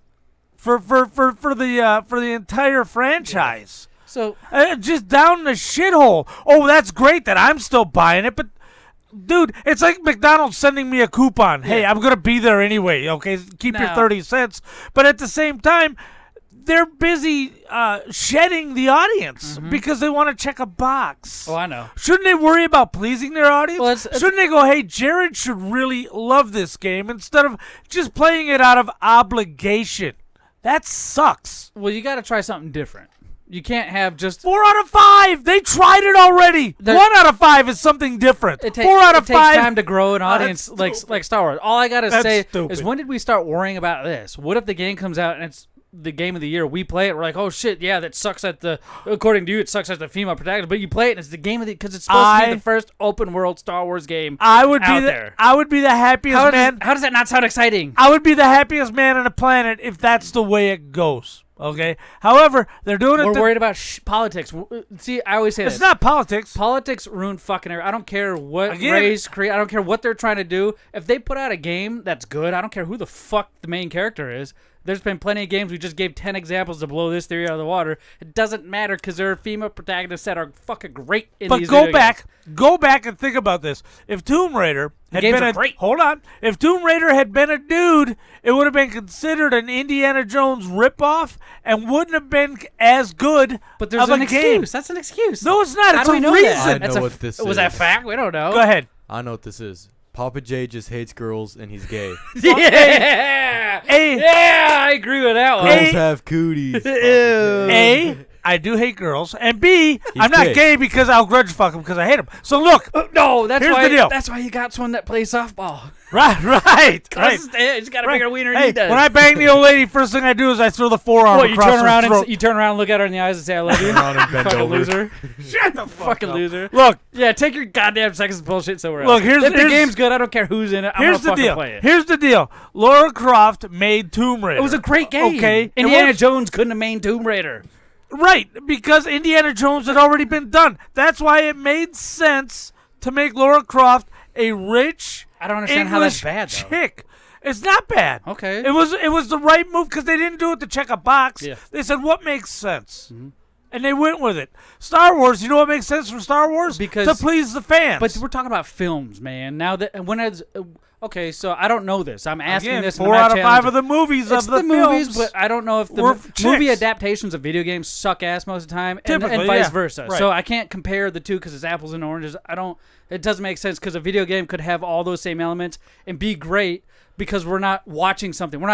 for the entire franchise, So just down the shithole. Oh, that's great that I'm still buying it, but. Dude, it's like McDonald's sending me a coupon. Hey, I'm going to be there anyway, okay? Keep your Now- 30 cents. But at the same time, they're busy shedding the audience because they want to check a box. Oh, I know. Shouldn't they worry about pleasing their audience? Well, Shouldn't they go, hey, Jared should really love this game instead of just playing it out of obligation? That sucks. Well, you got to try something different. You can't have just 4 out of 5. They tried it already. 1 out of 5 is something different. 4 out of 5. It takes time to grow an audience like Star Wars. All I gotta say stupid. is, when did we start worrying about this? What if the game comes out and it's the game of the year? We play it, we're like, oh shit, yeah, that sucks according to you, it sucks at the female protagonist. But you play it and it's the game of the, because it's supposed to be the first open world Star Wars game I would out be there. I would be the happiest man. How does that not sound exciting? I would be the happiest man on the planet if that's the way it goes. Okay. However, they're doing it. We're worried about politics. See, I always say it's this. not politics. Politics ruin fucking everything. I don't care what Again, race, creed. I don't care what they're trying to do. If they put out a game that's good, I don't care who the fuck the main character is. There's been plenty of games. We just gave 10 examples to blow this theory out of the water. It doesn't matter because there are female protagonists that are fucking great in these video games. Go back and think about this. If Tomb Raider had been if Tomb Raider had been a dude, it would have been considered an Indiana Jones ripoff and wouldn't have been as good. But there's an excuse. That's an excuse. No, it's not. How It's do a we know reason. that? I know what this Was is. that fact? We don't know. Go ahead. I know what this is. Papa J just hates girls and he's gay. Yeah. Yeah, I agree with that one. Girls have cooties. A, I do hate girls, and B, I'm not gay. gay because I'll grudge fuck them because I hate them. So look, No, that's Here's why. the deal. That's why you got someone that plays softball. right. He's got a bigger wiener than Hey, he does. when I bang the old lady, first thing I do is I throw the forearm What, you across turn her around throat. and you turn around and look at her in the eyes and say I love you? Around and bend Fucking over. loser. Shut the fuck Fucking up. loser. Look, Yeah, take your goddamn seconds of bullshit somewhere else. Look, here's- if the here's- game's good, I don't care who's in it. I'm here's gonna the fucking deal. play it. Here's the deal. Laura Croft made Tomb Raider. It was a great game. Okay, it Indiana was- Jones couldn't have made Tomb Raider. Right, because Indiana Jones had already been done. That's why it made sense to make Laura Croft a rich I don't understand how that's English bad, though. chick. It's not bad. Okay. It was the right move because they didn't do it to check a box. Yeah. They said, what makes sense? And they went with it. Star Wars, you know what makes sense for Star Wars? Because- to please the fans. But we're talking about films, man. Now that when it's okay, so I don't know this. I'm asking Again, this. 4 out of 5 of the movies It's of the movies, films but I don't know if the were movie chicks. adaptations of video games suck ass most of the time, and Typically, vice yeah. versa. Right. So I can't compare the two because it's apples and oranges. It doesn't make sense because a video game could have all those same elements and be great because we're not watching something. We're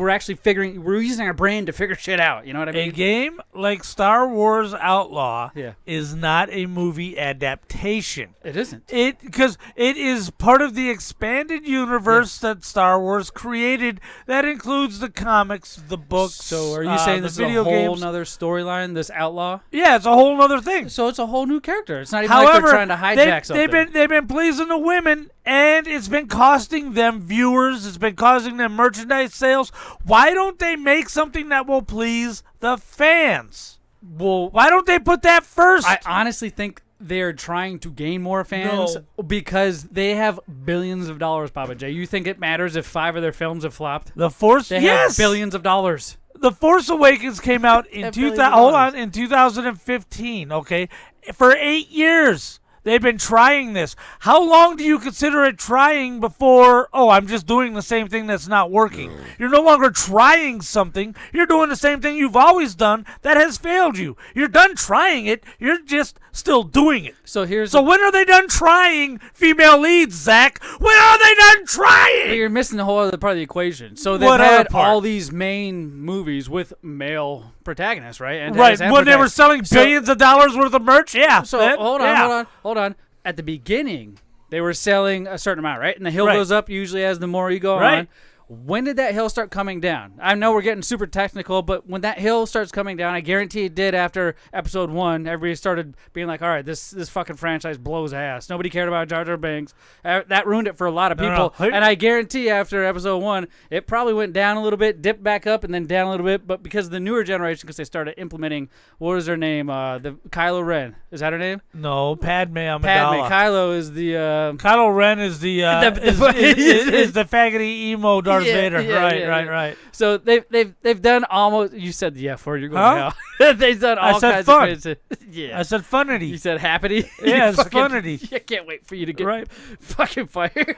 actually we're using our brain to figure shit out. You know what I A mean? game like Star Wars Outlaw Yeah. is not a movie adaptation. It isn't. Because it is part of the expanded universe that Star Wars created that includes the comics, the books. So are you saying the this is a video whole games. nother storyline, this outlaw? Yeah, it's a whole other thing. So it's a whole new character. It's not even like However, they're trying to hijack something. they've been pleasing the women, and it's been costing them viewers. It's been causing them merchandise sales. Why don't they make something that will please the fans? Well, Why don't they put that first? I honestly think they're trying to gain more fans because they have billions of dollars, Pappa J. You think it matters if 5 of their films have flopped? the Force, They yes, have billions of dollars. The Force Awakens came out in Have billions of in 2015. Okay, for 8 years. They've been trying this. How long do you consider it trying before, I'm just doing the same thing that's not working? You're no longer trying something. You're doing the same thing you've always done that has failed you. You're done trying it. You're just still doing it. So when are they done trying female leads, Zach? When are they done trying? You're missing the whole other part of the equation. So they've What other had part? all these main movies with male protagonists, right? And Right, and when they were protagonists. selling billions of dollars worth of merch, yeah. So then, hold yeah. on. At the beginning, they were selling a certain amount, right? And the hill Right. goes up usually as the more you go Right. on. When did that hill start coming down? I know we're getting super technical, but when that hill starts coming down, I guarantee it did after episode 1. Everybody started being like, all right, this fucking franchise blows ass. Nobody cared about Jar Jar Binks. That ruined it for a lot of people. No. And I guarantee after episode 1, it probably went down a little bit, dipped back up, and then down a little bit. But because of the newer generation, because they started implementing, what was her name? The Kylo Ren. Is that her name? No, Padme Amidala. Padme. Kylo is the... Kylo Ren is the is the faggoty emo Darth Vader. Right. So they've done almost. You said the F word. You're going Huh? to hell. They've done all I said kinds fun. of crazy. Yeah. I said funnity. You said happity. Yeah, You it's fucking- funnity. I can't wait for you to get Right. fucking fired.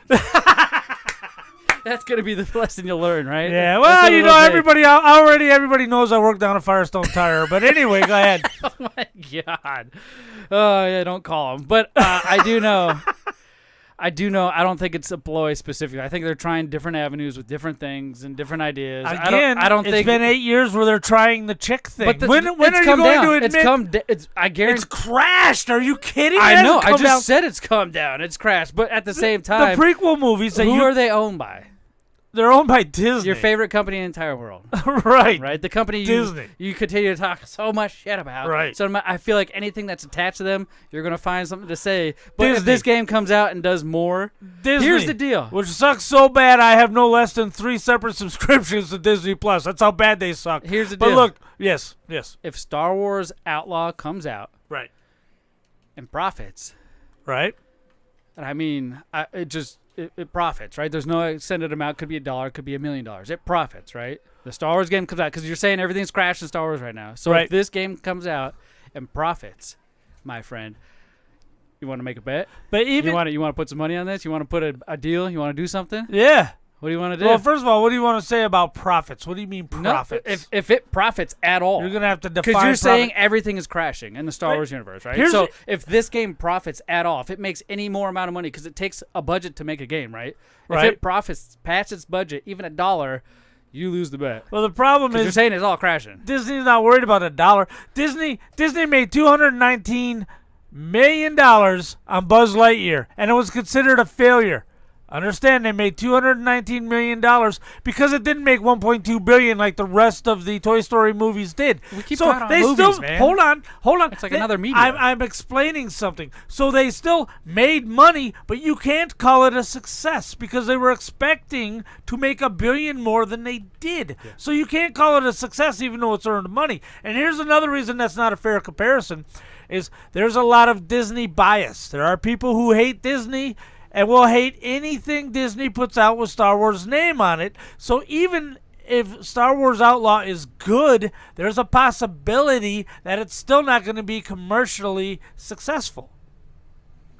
That's gonna be the lesson you'll learn, right? Yeah, That's well, what you it'll know, take. everybody knows I work down a Firestone Tire. But anyway, go ahead. Oh my God. Oh yeah, don't call him. But I do know. I don't think it's a ploy specifically. I think they're trying different avenues with different things and different ideas. Again, I don't think it's been 8 years where they're trying the chick thing. But when are you come going down. to admit I guarantee it's crashed? Are you kidding? I know. I just down. said it's come down. It's crashed. But at the same time, the prequel movies that who are they owned by? They're owned by Disney. Your favorite company in the entire world. Right. Right? The company Disney. you continue to talk so much shit about. Right. So I feel like anything that's attached to them, you're going to find something to say. But Disney. if this game comes out and does more, Disney, here's the deal. Which sucks so bad I have no less than 3 separate subscriptions to Disney Plus. That's how bad they suck. Here's the But deal. look, yes. If Star Wars Outlaw comes out Right. and profits, Right. and I mean, it profits, right? There's no extended amount. Could be $1, could be $1 million. It profits, right? The Star Wars game comes out because you're saying everything's crashed in Star Wars right now. So Right. if this game comes out and profits, my friend, you want to make a bet? But even You want to put some money on this? You want to put a deal? You want to do something? yeah. What do you want to do? Well, first of all, what do you want to say about profits? What do you mean profits? No, if it profits at all, You're gonna have to define. because you're profit. saying everything is crashing in the Star Right. Wars universe, right? Here's So the- if this game profits at all, if it makes any more amount of money, because it takes a budget to make a game, right? Right. If it profits past its budget, even $1, you lose the bet. Well, the problem Because you're is saying it's all crashing. Disney's not worried about $1. Disney made $219 million on Buzz Lightyear, and it was considered a failure. Understand, they made $219 million because it didn't make $1.2 billion like the rest of the Toy Story movies did. We keep so talking about they movies, still man. hold on. It's like another media. I'm explaining something. So they still made money, but you can't call it a success because they were expecting to make $1 billion more than they did. Yeah. So you can't call it a success even though it's earned money. And here's another reason that's not a fair comparison: is there's a lot of Disney bias. There are people who hate Disney and will hate anything Disney puts out with Star Wars' name on it. So even if Star Wars Outlaw is good, there's a possibility that it's still not going to be commercially successful,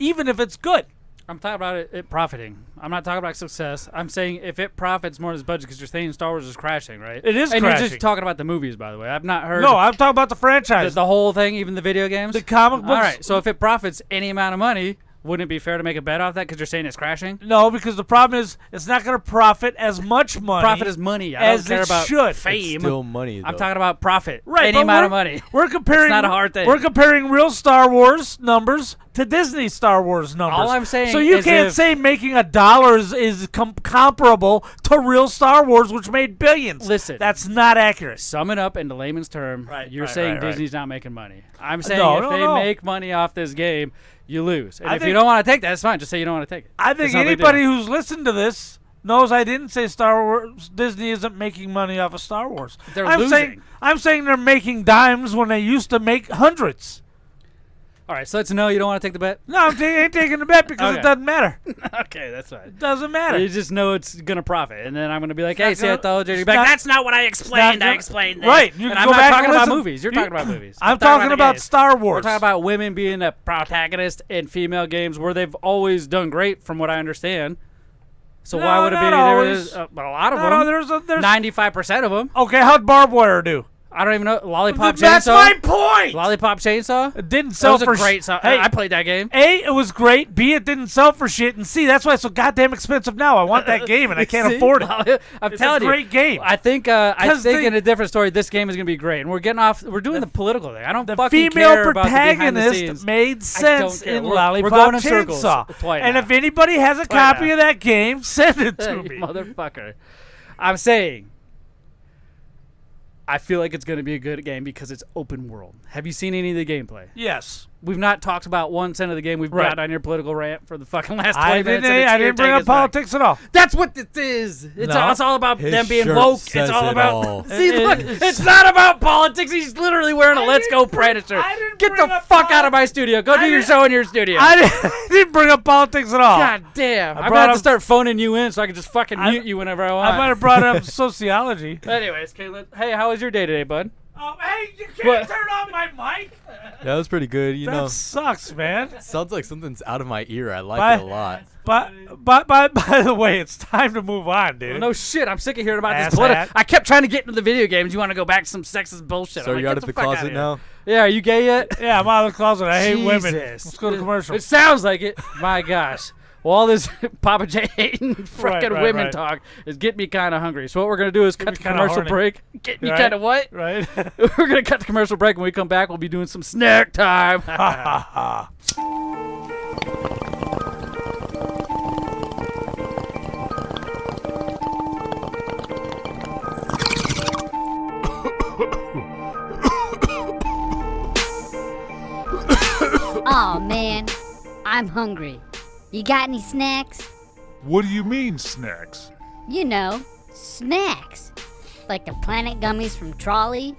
even if it's good. I'm talking about it profiting. I'm not talking about success. I'm saying if it profits more than its budget, because you're saying Star Wars is crashing, right? It is and crashing. you're just talking about the movies, by the way. I've not heard. No, I'm talking about the franchise. The whole thing, even the video games? The comic books. All right, so if it profits any amount of money, wouldn't it be fair to make a bet off that because you're saying it's crashing? No, because the problem is it's not going to profit as much money. Profit is money. I as don't care it about should. fame. It's still money, though. I'm talking about profit. Right, any but amount of money. We're comparing. It's not a hard thing. We're comparing real Star Wars numbers to Disney Star Wars numbers. All I'm saying so you is can't if- say making $1 is comparable to real Star Wars, which made billions. Listen. That's not accurate. Sum it up into layman's term. Right, You're right, saying right, right. Disney's not making money. I'm saying No, if they no. make money off this game, you lose. And I if you think- don't want to take that, it's fine. Just say you don't want to take it. I think It's no big anybody deal. who's listened to this knows I didn't say Star Wars. Disney isn't making money off of Star Wars. They're I'm saying they're making dimes when they used to make hundreds. All right, so let's know you don't want to take the bet. No, I ain't taking the bet because Okay. it doesn't matter. Okay, that's fine. It doesn't matter. You just know it's gonna profit, and then I'm gonna be like, not "Hey, see, I gonna- told you." You're it's like, not- "That's not what I explained. not I gonna- explained this." Right, you and can I'm go not back talking and about listen. movies. You're You- talking about movies. I'm talking about games. Star We're Wars. talking about women being a protagonist in female games where they've always done great, from what I understand. So No, why would it be? not There always. is a lot of No, them. there's 95% of them. okay. How'd Barbed Wire do? I don't even know. Lollipop That's Chainsaw. my point. Lollipop Chainsaw. It didn't That sell was a for great song. Hey, I played that game. A, it was great. B, it didn't sell for shit. And C, that's why it's so goddamn expensive now. I want that game and I can't See? afford it. I'm It's telling a great you, game. I think the- in a different story, this game is gonna be great, and we're getting off. We're doing the political thing. I don't The fucking female care about the behind the protagonist scenes. made sense care. in We're Lollipop going in circles Chainsaw. twice And now. if anybody has a Twice copy now. of that game, send it to You me. motherfucker. I'm saying, I feel like it's gonna be a good game because it's open world. Have you seen any of the gameplay? Yes. We've not talked about 1 cent of the game. We've Right. got on your political rant for the fucking last 20 I minutes. didn't, and I it's here didn't bring taking up us back. politics at all. That's what it is. It's No. all about His them being shirt woke. says It's all it about. all. See, It- look, it's- it's not about politics. He's literally wearing a I "Let's didn't Go bring- Predator" shirt. I didn't Get bring the up fuck poli- out of my studio. Go do I your didn't- show in your studio. I didn't bring up politics at all. God damn. I'm brought about to up- start phoning you in so I can just fucking I- mute you whenever I I want. might have brought up sociology. Anyways, Caleb, hey, how was your day today, bud? Oh, hey, you can't What? turn on my mic. That was pretty good. You That know, sucks, man. sounds like something's out of my ear. I like it a lot. But by the way, it's time to move on, dude. No shit, I'm sick of hearing about Ass this. hat. I kept trying to get into the video games. You want to go back to some sexist bullshit? So I'm like, you're out get of the fuck outta closet here. now? Yeah, are you gay yet? Yeah, I'm out of the closet. I hate women. Jesus. Let's go to commercial. It sounds like it. My gosh. Well, all this Pappa J hating fucking right, women right. talk is getting me kind of hungry. So what we're going to do is cut me the kinda commercial horny. break. Get me Right? kind of what? Right? We're going to cut the commercial break. When we come back, we'll be doing some snack time. Aw, man, I'm hungry. You got any snacks? What do you mean, snacks? You know, snacks. Like the Planet Gummies from Trolley?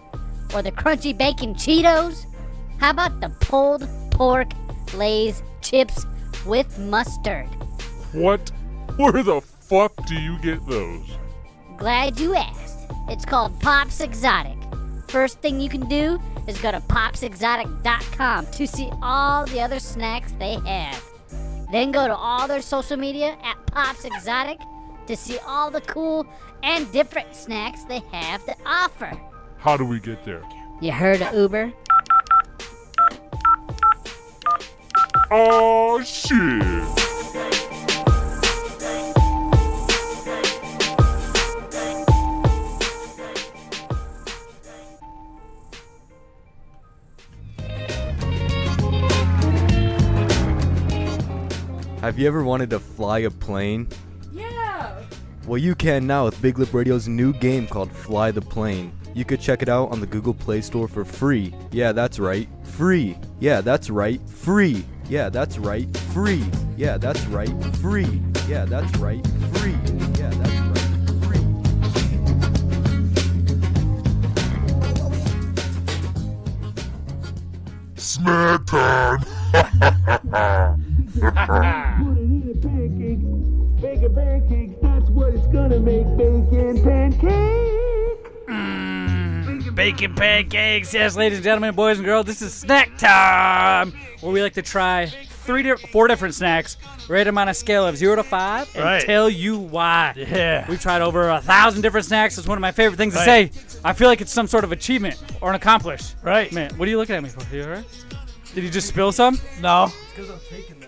Or the Crunchy Bacon Cheetos? How about the pulled pork Lay's chips with mustard? What? Where the fuck do you get those? Glad you asked. It's called Pops Exotic. First thing you can do is go to popsexotic.com to see all the other snacks they have. Then go to all their social media at Pops Exotic to see all the cool and different snacks they have to offer. How do we get there? You heard of Uber? Oh, shit. Have you ever wanted to fly a plane? Yeah. Well, you can now with Big Lip Radio's new game called Fly the Plane. You could check it out on the Google Play Store for free. Yeah, that's right. Free. Yeah, that's right. Free. Yeah, that's right. Free. Yeah, that's right. Free. Yeah, that's right. Free. Yeah, that's right. Free. Snack time. Bacon pancakes. Yes, ladies and gentlemen, boys and girls, this is snack time, where we like to try 4 different snacks, rate them on a scale of 0 to 5, and Right. tell you why. Yeah. We've tried over 1,000 different snacks. It's one of my favorite things to say. I feel like it's some sort of achievement or an accomplishment. Right. Man, what are you looking at me for? You all right? Did you just spill some? No.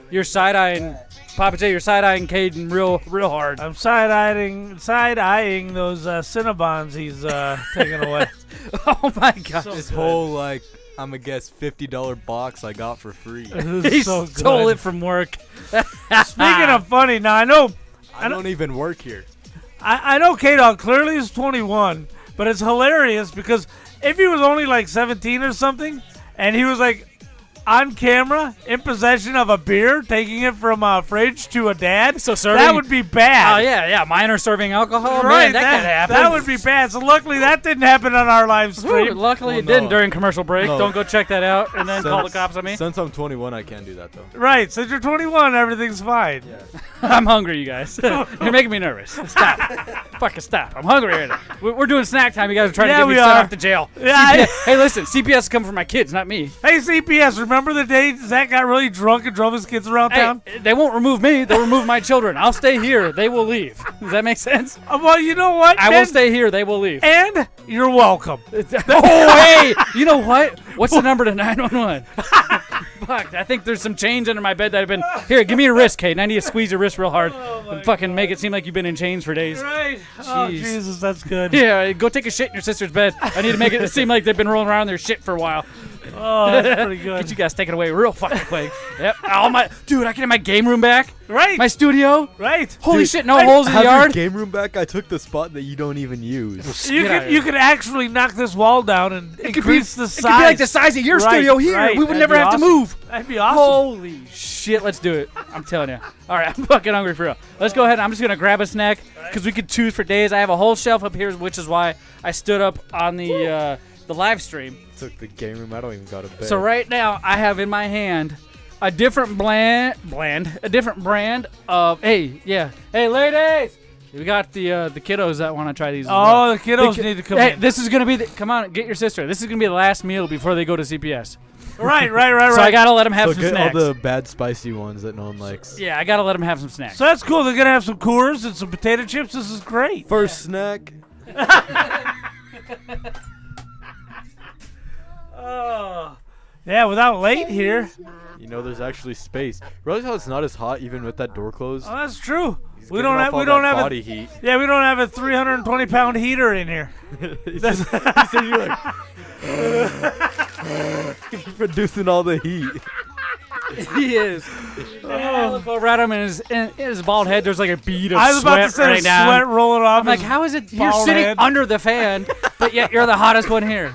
You're side-eyeing, Pappa J, you're side-eyeing Caden real hard. I'm side-eyeing those Cinnabons he's taking away. Oh, my God. This whole, like, I'm gonna guess $50 box I got for free. He so good. stole it from work. Speaking of funny, now I don't even work here. I know K Dawg clearly is 21, but it's hilarious because if he was only like 17 or something, and he was like on camera in possession of a beer, taking it from a fridge to a dad, So serving- that would be bad. Oh, yeah, minor serving alcohol. Right, Man, that could happen. That would be bad. So luckily that didn't happen on our live Woo, stream. luckily Well, it didn't no. during commercial break. No. Don't go check that out and then call the cops on me. Since I'm 21, I can't do that, though. Right, since you're 21, everything's fine. I'm hungry, you guys. You're making me nervous. Stop. Fucking stop. I'm hungry right now. We're doing snack time. You guys are trying Yeah, to get me we sent are. off to jail. Yeah, CPS hey, listen, CPS is coming for my kids, not me. Hey, CPS, remember the day Zach got really drunk and drove his kids around town? Hey, they won't remove me. They'll remove my children. I'll stay here. They will leave. Does that make sense? Well, you know what? I will stay here. They will leave. And you're welcome. Oh, hey! You know what? What's the number to 911? Fuck, I think there's some change under my bed that I've been... Here, give me your wrist, Kate. I need to squeeze your wrist real hard and fucking make it seem like you've been in chains for days. Right. Oh, Jeez. Jesus, that's good. Yeah, go take a shit in your sister's bed. I need to make it seem like they've been rolling around their shit for a while. Oh, that's pretty good. Get you guys taken away real fucking quick. Yep. Dude, I can have my game room back. Right. My studio. Right. Holy Dude, shit, no holes in the Have yard. your game room back? I took the spot that you don't even use. You Get outta could here. you could actually knock this wall down and increase the size. It could be like the size of your Right, studio here. right. We would That'd never be have awesome. to move. That'd be awesome. Holy shit, let's do it. I'm telling you. All right, I'm fucking hungry for real. Let's go ahead. I'm just going to grab a snack because we could choose for days. I have a whole shelf up here, which is why I stood up on the live stream. Took the game room. I don't even got a bed. So right now, I have in my hand a different brand of, hey, ladies, We got the kiddos that want to try these. as Oh, well. the kiddos need to come Hey, in. this is gonna be. Come on, get your sister. This is gonna be the last meal before they go to CPS. Right. So I gotta let them have So some get snacks. all the bad spicy ones that no one likes. Yeah, I gotta let them have some snacks. So that's cool. They're gonna have some Coors and some potato chips. This is great. First snack. Oh, yeah. Without late here. You know, there's actually space. Realize how it's not as hot even with that door closed? Oh, that's true. He's We giving don't off have. all We don't that have body a. heat. Yeah, we don't have a 320-pound heater in here. He said you're like producing all the heat. He is. Oh. Look over at him, and in his bald head, there's like a bead of I was about sweat to say running down. sweat rolling off. I'm like, his how is it you're bald sitting head. under the fan, but yet you're the hottest one here?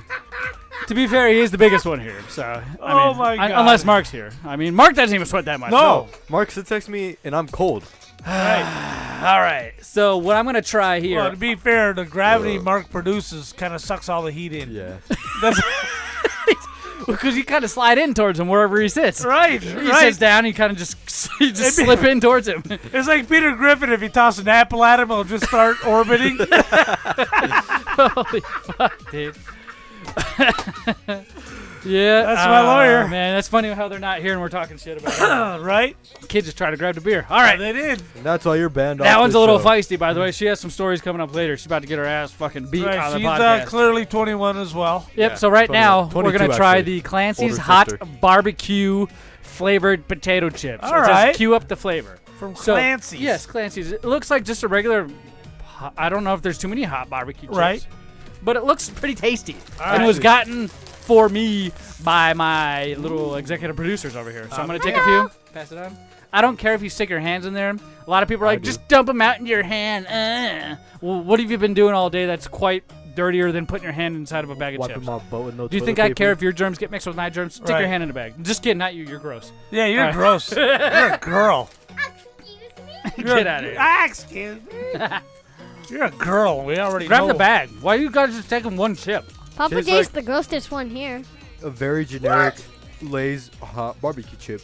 To be fair, he is the biggest one here. So, I mean, my God. unless Mark's here. I mean, Mark doesn't even sweat that much. No. Mark said text me and I'm cold. Right. All right. So what I'm gonna try here. Well, to be fair, the gravity Mark produces kind of sucks all the heat in. Yeah. That's Because you kind of slide in towards him wherever he sits. right. He Right. sits down, you kind of just slip in towards him. It's like Peter Griffin. If you toss an apple at him, he'll just start orbiting. Holy fuck, dude. Yeah, That's my lawyer. Man, that's funny how they're not here and we're talking shit about it. Right? Kids just try to grab the beer. All right. They did. And that's why you're banned off That one's the a little show. feisty, by the way. She has some stories coming up later. She's about to get her ass fucking beat Right. on the She's podcast. clearly 21 as well. Yep. Yeah, So right 21. now we're 22 gonna try actually. the Clancy's Older hot sister. barbecue flavored potato chips. All It says right. cue up the flavor From So, Clancy's. Yes, Clancy's. It looks like just a regular. I don't know if there's too many hot barbecue chips. Right. But it looks pretty tasty. All And it right. was gotten for me by my little executive producers over here. So I'm gonna take a few. Pass it on. I don't care if you stick your hands in there. A lot of people are like, do. just dump them out into your hand. Well, what have you been doing all day that's quite dirtier than putting your hand inside of a bag of Wiping chips? my butt with no Do you toilet think I paper. care if your germs get mixed with my germs? Stick Right. your hand in a bag. Just kidding, not you. You're gross. Yeah, you're All right. gross. You're a girl. Get out of here. Excuse me. You're a girl. We already Grab know. the bag. Why are you guys just taking one chip? Papa Tastes J's like- the grossest one here. A very generic Lay's hot barbecue chip.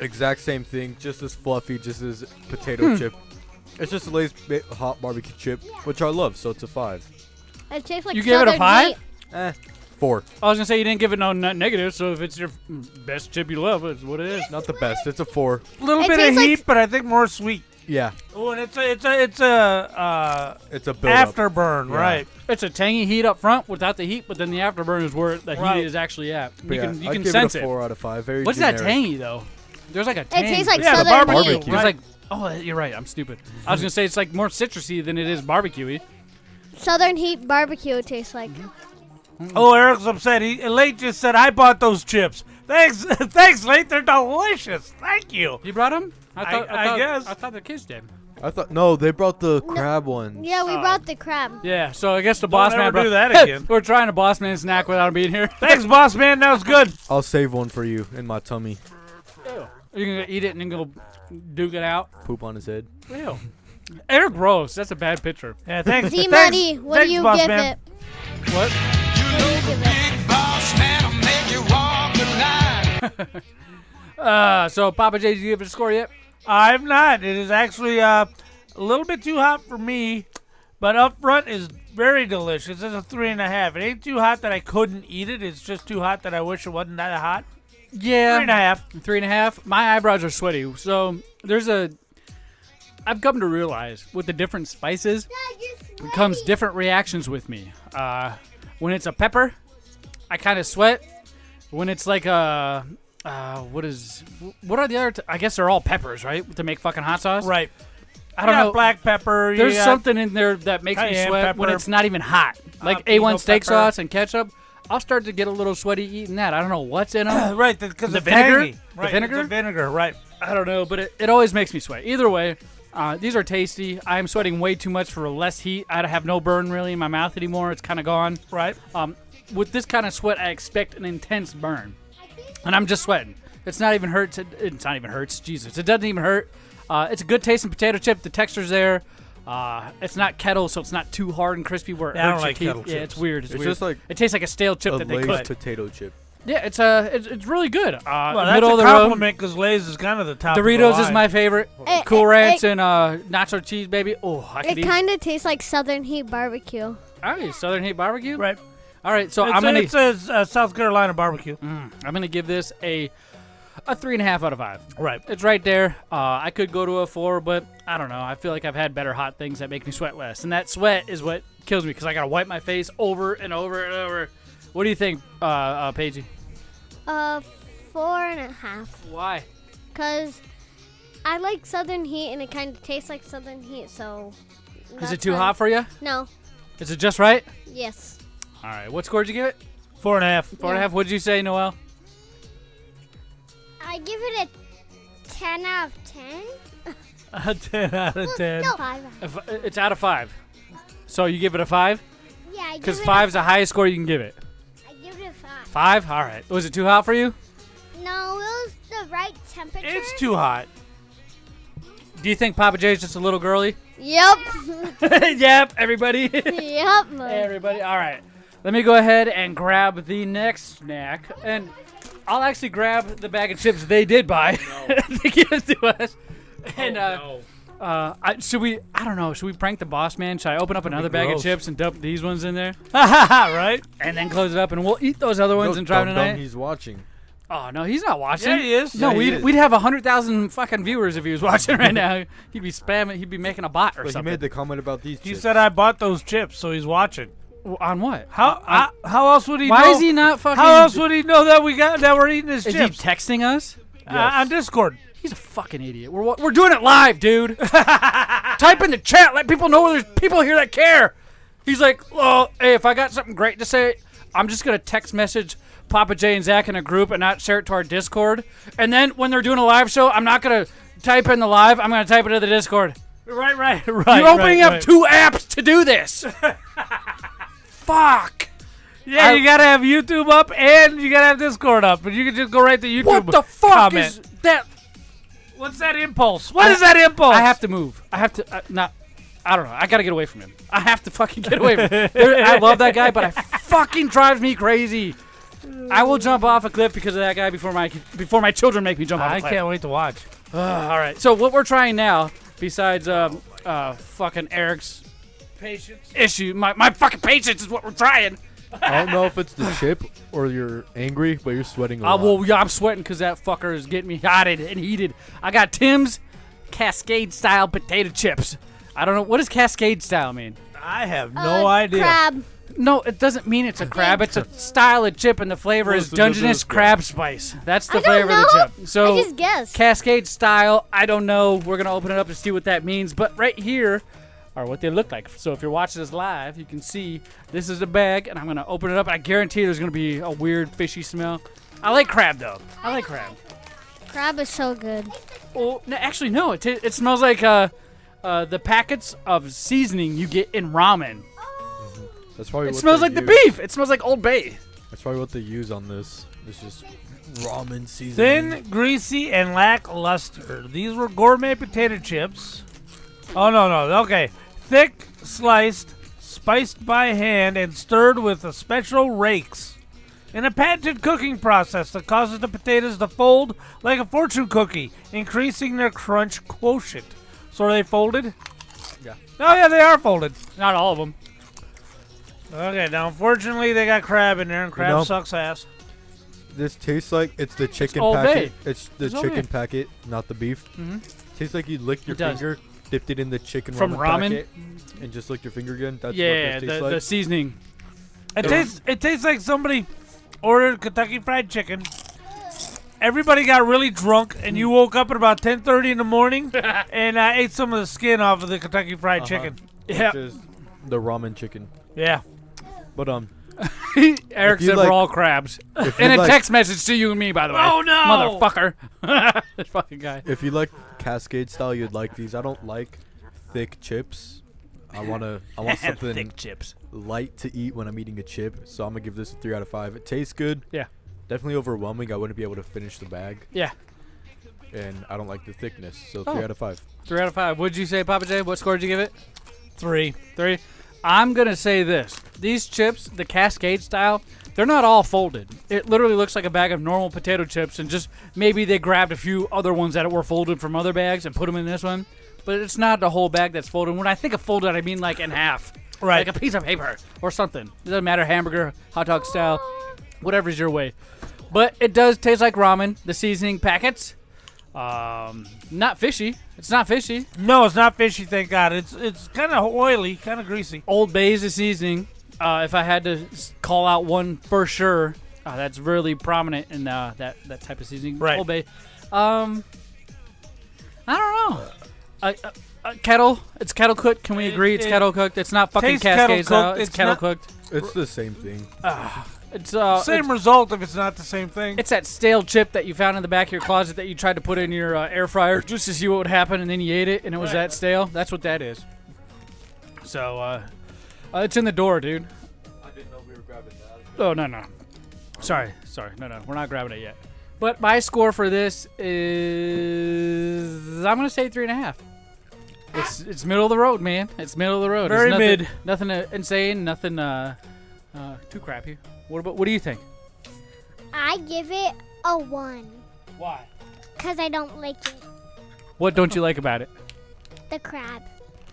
Exact same thing, just as fluffy, just as potato chip. It's just a Lay's hot barbecue chip, which I love, so it's a 5. It tastes like You gave it a Southern 5? Heat. 4. I was gonna say you didn't give it no negative, so if it's your best chip you love, it's what it is. Not the best, it's a 4. A little It bit of tastes like- heat, but I think more sweet. Yeah, Oh, and it's a it's a build afterburn, Yeah. right? It's a tangy heat up front without the heat, but then the afterburn is where the Right. heat is actually at. You Yeah, can I'd give sense it a 4 out of 5. Very What's generic. that tangy though? There's like a tang. It tastes like Yeah, the Southern barbecue, Heat. Barbecue. There's right? like oh you're right. I'm stupid. I was gonna say it's like more citrusy than it is barbecuey. Southern Heat barbecue tastes like. Oh, Eric's upset. Late just said, I bought those chips. Thanks, thanks, Late. They're delicious. Thank you. You brought them? I guess. I thought the kids did. I thought, no, they brought the crab ones. Yeah, we brought the crab. Yeah. So I guess the boss ever man brought do that again. We're trying a boss man snack without him being here. Thanks, boss man. That was good. I'll save one for you in my tummy. You can eat it and then go duke it out. Poop on his head. Ew. They're gross. That's a bad picture. Yeah, thanks. Z thanks, Money, what do thanks, you boss give man. it? What? What do you give it? So Papa J, did you give it a score yet? I'm not. It is actually a little bit too hot for me, but up front is very delicious. It's a 3.5. It ain't too hot that I couldn't eat it. It's just too hot that I wish it wasn't that hot. Yeah. 3.5. 3.5. My eyebrows are sweaty. So I've come to realize with the different spices comes different reactions with me. When it's a pepper, I kind of sweat. When it's like a what are the other? I guess they're all peppers, right? To make fucking hot sauce. Right. I don't You got know. black pepper. you There's got- something in there that makes me cayenne sweat when pepper. it's not even hot. Like Pinot A1 steak pepper. sauce and ketchup. I'll start to get a little sweaty eating that. I don't know what's in them. Right, because The it's vinegar? tangy. The Right, vinegar? The vinegar, right. I don't know, but it always makes me sweat. Either way, these are tasty. I'm sweating way too much for less heat. I have no burn really in my mouth anymore. It's kind of gone. Right. With this kind of sweat, I expect an intense burn. And I'm just sweating. It's not even hurts. It's not even hurts. Jesus. It doesn't even hurt. It's a good tasting potato chip. The texture's there. It's not kettle, so it's not too hard and crispy where it Yeah, I hurts don't like your kettle teeth. Yeah, chips. it's weird. It's It's weird. just like It tastes like a stale chip a that they Lay's cooked. potato chip. Yeah, it's really good. Well, that's middle a of the road. compliment because Lay's is kind of the top. Doritos of the is my favorite. Cool Ranch and nacho cheese, baby. Oh, I could It eat. kind of tastes like Southern Heat barbecue. All right, Southern Heat Barbecue. Right. All right, so It says South Carolina barbecue. I'm gonna give this a 3.5 out of 5. Right. It's right there. I could go to a 4, but I don't know. I feel like I've had better hot things that make me sweat less, and that sweat is what kills me because I gotta wipe my face over and over and over. What do you think, Paige? 4.5. Why? Cause I like Southern Heat and it kind of tastes like Southern Heat. So. Is it too hot for you? No. Is it just right? Yes. All right. What score did you give it? 4.5. 4.5. What did you say, Noel? I give it a 10 out of 10. A 10 out of 10. No, 5. It's out of 5. So you give it a 5? Yeah, I give Because it 5 is the highest score you can give it. I give it a 5. 5? All right. Was it too hot for you? No, it was the right temperature. It's too hot. Do you think Pappa J is just a little girly? Yep. Yep, everybody. Yep. Hey, everybody. All right. Let me go ahead and grab the next snack. And I'll actually grab the bag of chips they did buy to give to us. And should we? I don't know. Should we prank the boss man? Should I open up another bag of gross. chips and dump these ones in there, Right? and then close it up, and we'll eat those other ones and drive tonight? He's watching. Oh no, he's not watching. Yeah, he is. No, Yeah, he we'd is. have 100,000 fucking viewers if he was watching right now. He'd be spamming. He'd be making a bot or But he something. made the comment about these He chips. said I bought those chips, so he's watching. On what? How else would he know? Why is he not fucking? How else would he know that we're eating his Is chips? he texting us? On Discord. He's a fucking idiot. We're doing it live, dude. Type in the chat. Let people know there's people here that care. He's like, well, hey, if I got something great to say, I'm just going to text message Pappa J and Zach in a group and not share it to our Discord. And then when they're doing a live show, I'm not going to type in the live. I'm going to type it to the Discord. Right. You're opening up 2 apps to do this. Fuck. Yeah, you gotta have YouTube up and you gotta have Discord up, and you can just go right to YouTube. What the fuck comment. is that? What's that impulse? What is that impulse? I have to move. I have to not. I don't know. I gotta get away from him. I have to fucking get away from him. I love that guy, but it fucking drives me crazy. I will jump off a cliff because of that guy before my children make me jump off a I cliff. can't wait to watch. All right. So what we're trying now, besides fucking Eric's Patience. issue, my fucking patience is what we're trying. I don't know if it's the chip or you're angry, but you're sweating a lot. Well, yeah, I'm sweating because that fucker is getting me hotted and heated. I got Tim's Cascade style potato chips. I don't know what does Cascade style mean. I have no idea. Crab. No, it doesn't mean it's a crab. It's a style of chip, and the flavor is Dungeness crab spice. That's the I don't flavor of the know. chip. So I just guessed. Cascade style, I don't know. We're gonna open it up to see what that means. But right here are what they look like. So if you're watching this live, you can see this is the bag, and I'm gonna open it up. And I guarantee there's gonna be a weird fishy smell. I like crab though. I like crab. Crab is so good. Oh, no, actually no. It smells like the packets of seasoning you get in ramen. That's probably It what smells they like the use. beef. It smells like Old Bay. That's probably what they use on this. It's just ramen seasoning. Thin, greasy, and lackluster. These were gourmet potato chips. Oh, no. Okay. Thick, sliced, spiced by hand, and stirred with a special rakes. In a patented cooking process that causes the potatoes to fold like a fortune cookie, increasing their crunch quotient. So are they folded? Yeah. Oh, yeah, they are folded. Not all of them. Okay, now unfortunately they got crab in there, and crab know- sucks ass. This tastes like it's the chicken Old packet. Bay. It's the It's Old chicken Bay. packet, not the beef. Mhm. Tastes like you licked your It does. finger, dipped it in the chicken From ramen? packet, and just licked your finger again. That's Yeah, what this tastes the like. seasoning. It tastes like somebody ordered Kentucky Fried Chicken. Everybody got really drunk, and you woke up at about 10:30 in the morning and ate some of the skin off of the Kentucky Fried Chicken. Yeah. Which is the ramen chicken. Yeah. But Eric you said like- we're all crabs. if And you a like- text message to you and me, by the way. Oh, no! Motherfucker. This fucking guy. if you like Cascade style, you'd like these. I don't like thick chips. I want something Thick chips. light to eat when I'm eating a chip, so I'm gonna give this a 3 out of 5. It tastes good. Yeah. Definitely overwhelming. I wouldn't be able to finish the bag, Yeah. and I don't like the thickness, so Oh. 3 out of 5. 3 out of 5. What'd you say, Pappa J? What score did you give it? 3. 3. I'm going to say this. These chips, the Cascade style, They're not all folded. It literally looks like a bag of normal potato chips, and just maybe they grabbed a few other ones that were folded from other bags and put them in this one. But it's not the whole bag that's folded. When I think of folded, I mean like in half. Right. Like a piece of paper or something. It doesn't matter, hamburger, hot dog style, whatever's your way. But it does taste like ramen, the seasoning packets. Not fishy. It's not fishy. No, it's not fishy, thank God. It's kind of oily, kind of greasy. Old Bay is the seasoning. If I had to call out one for sure, that's really prominent in that type of seasoning. Right. Old Bay. I don't know. Kettle. It's kettle cooked. Can we agree it's kettle cooked? It's not fucking tastes kettle Cascades style. cooked. It's It's kettle not- cooked. It's the same thing. It's Same result if it's not the same thing. It's that stale chip that you found in the back of your closet that you tried to put in your air fryer just to see what would happen, and then you ate it, and it was that stale. That's what that is. So, it's in the door, dude. I didn't know we were grabbing that. Oh, no. Sorry. No. We're not grabbing it yet. But my score for this is, I'm going to say 3.5. It's middle of the road, man. It's middle of the road. Very It's nothing, mid. Nothing insane, nothing too crappy. What do you think? I give it a 1. Why? Because I don't like it. What don't you like about it? The crab.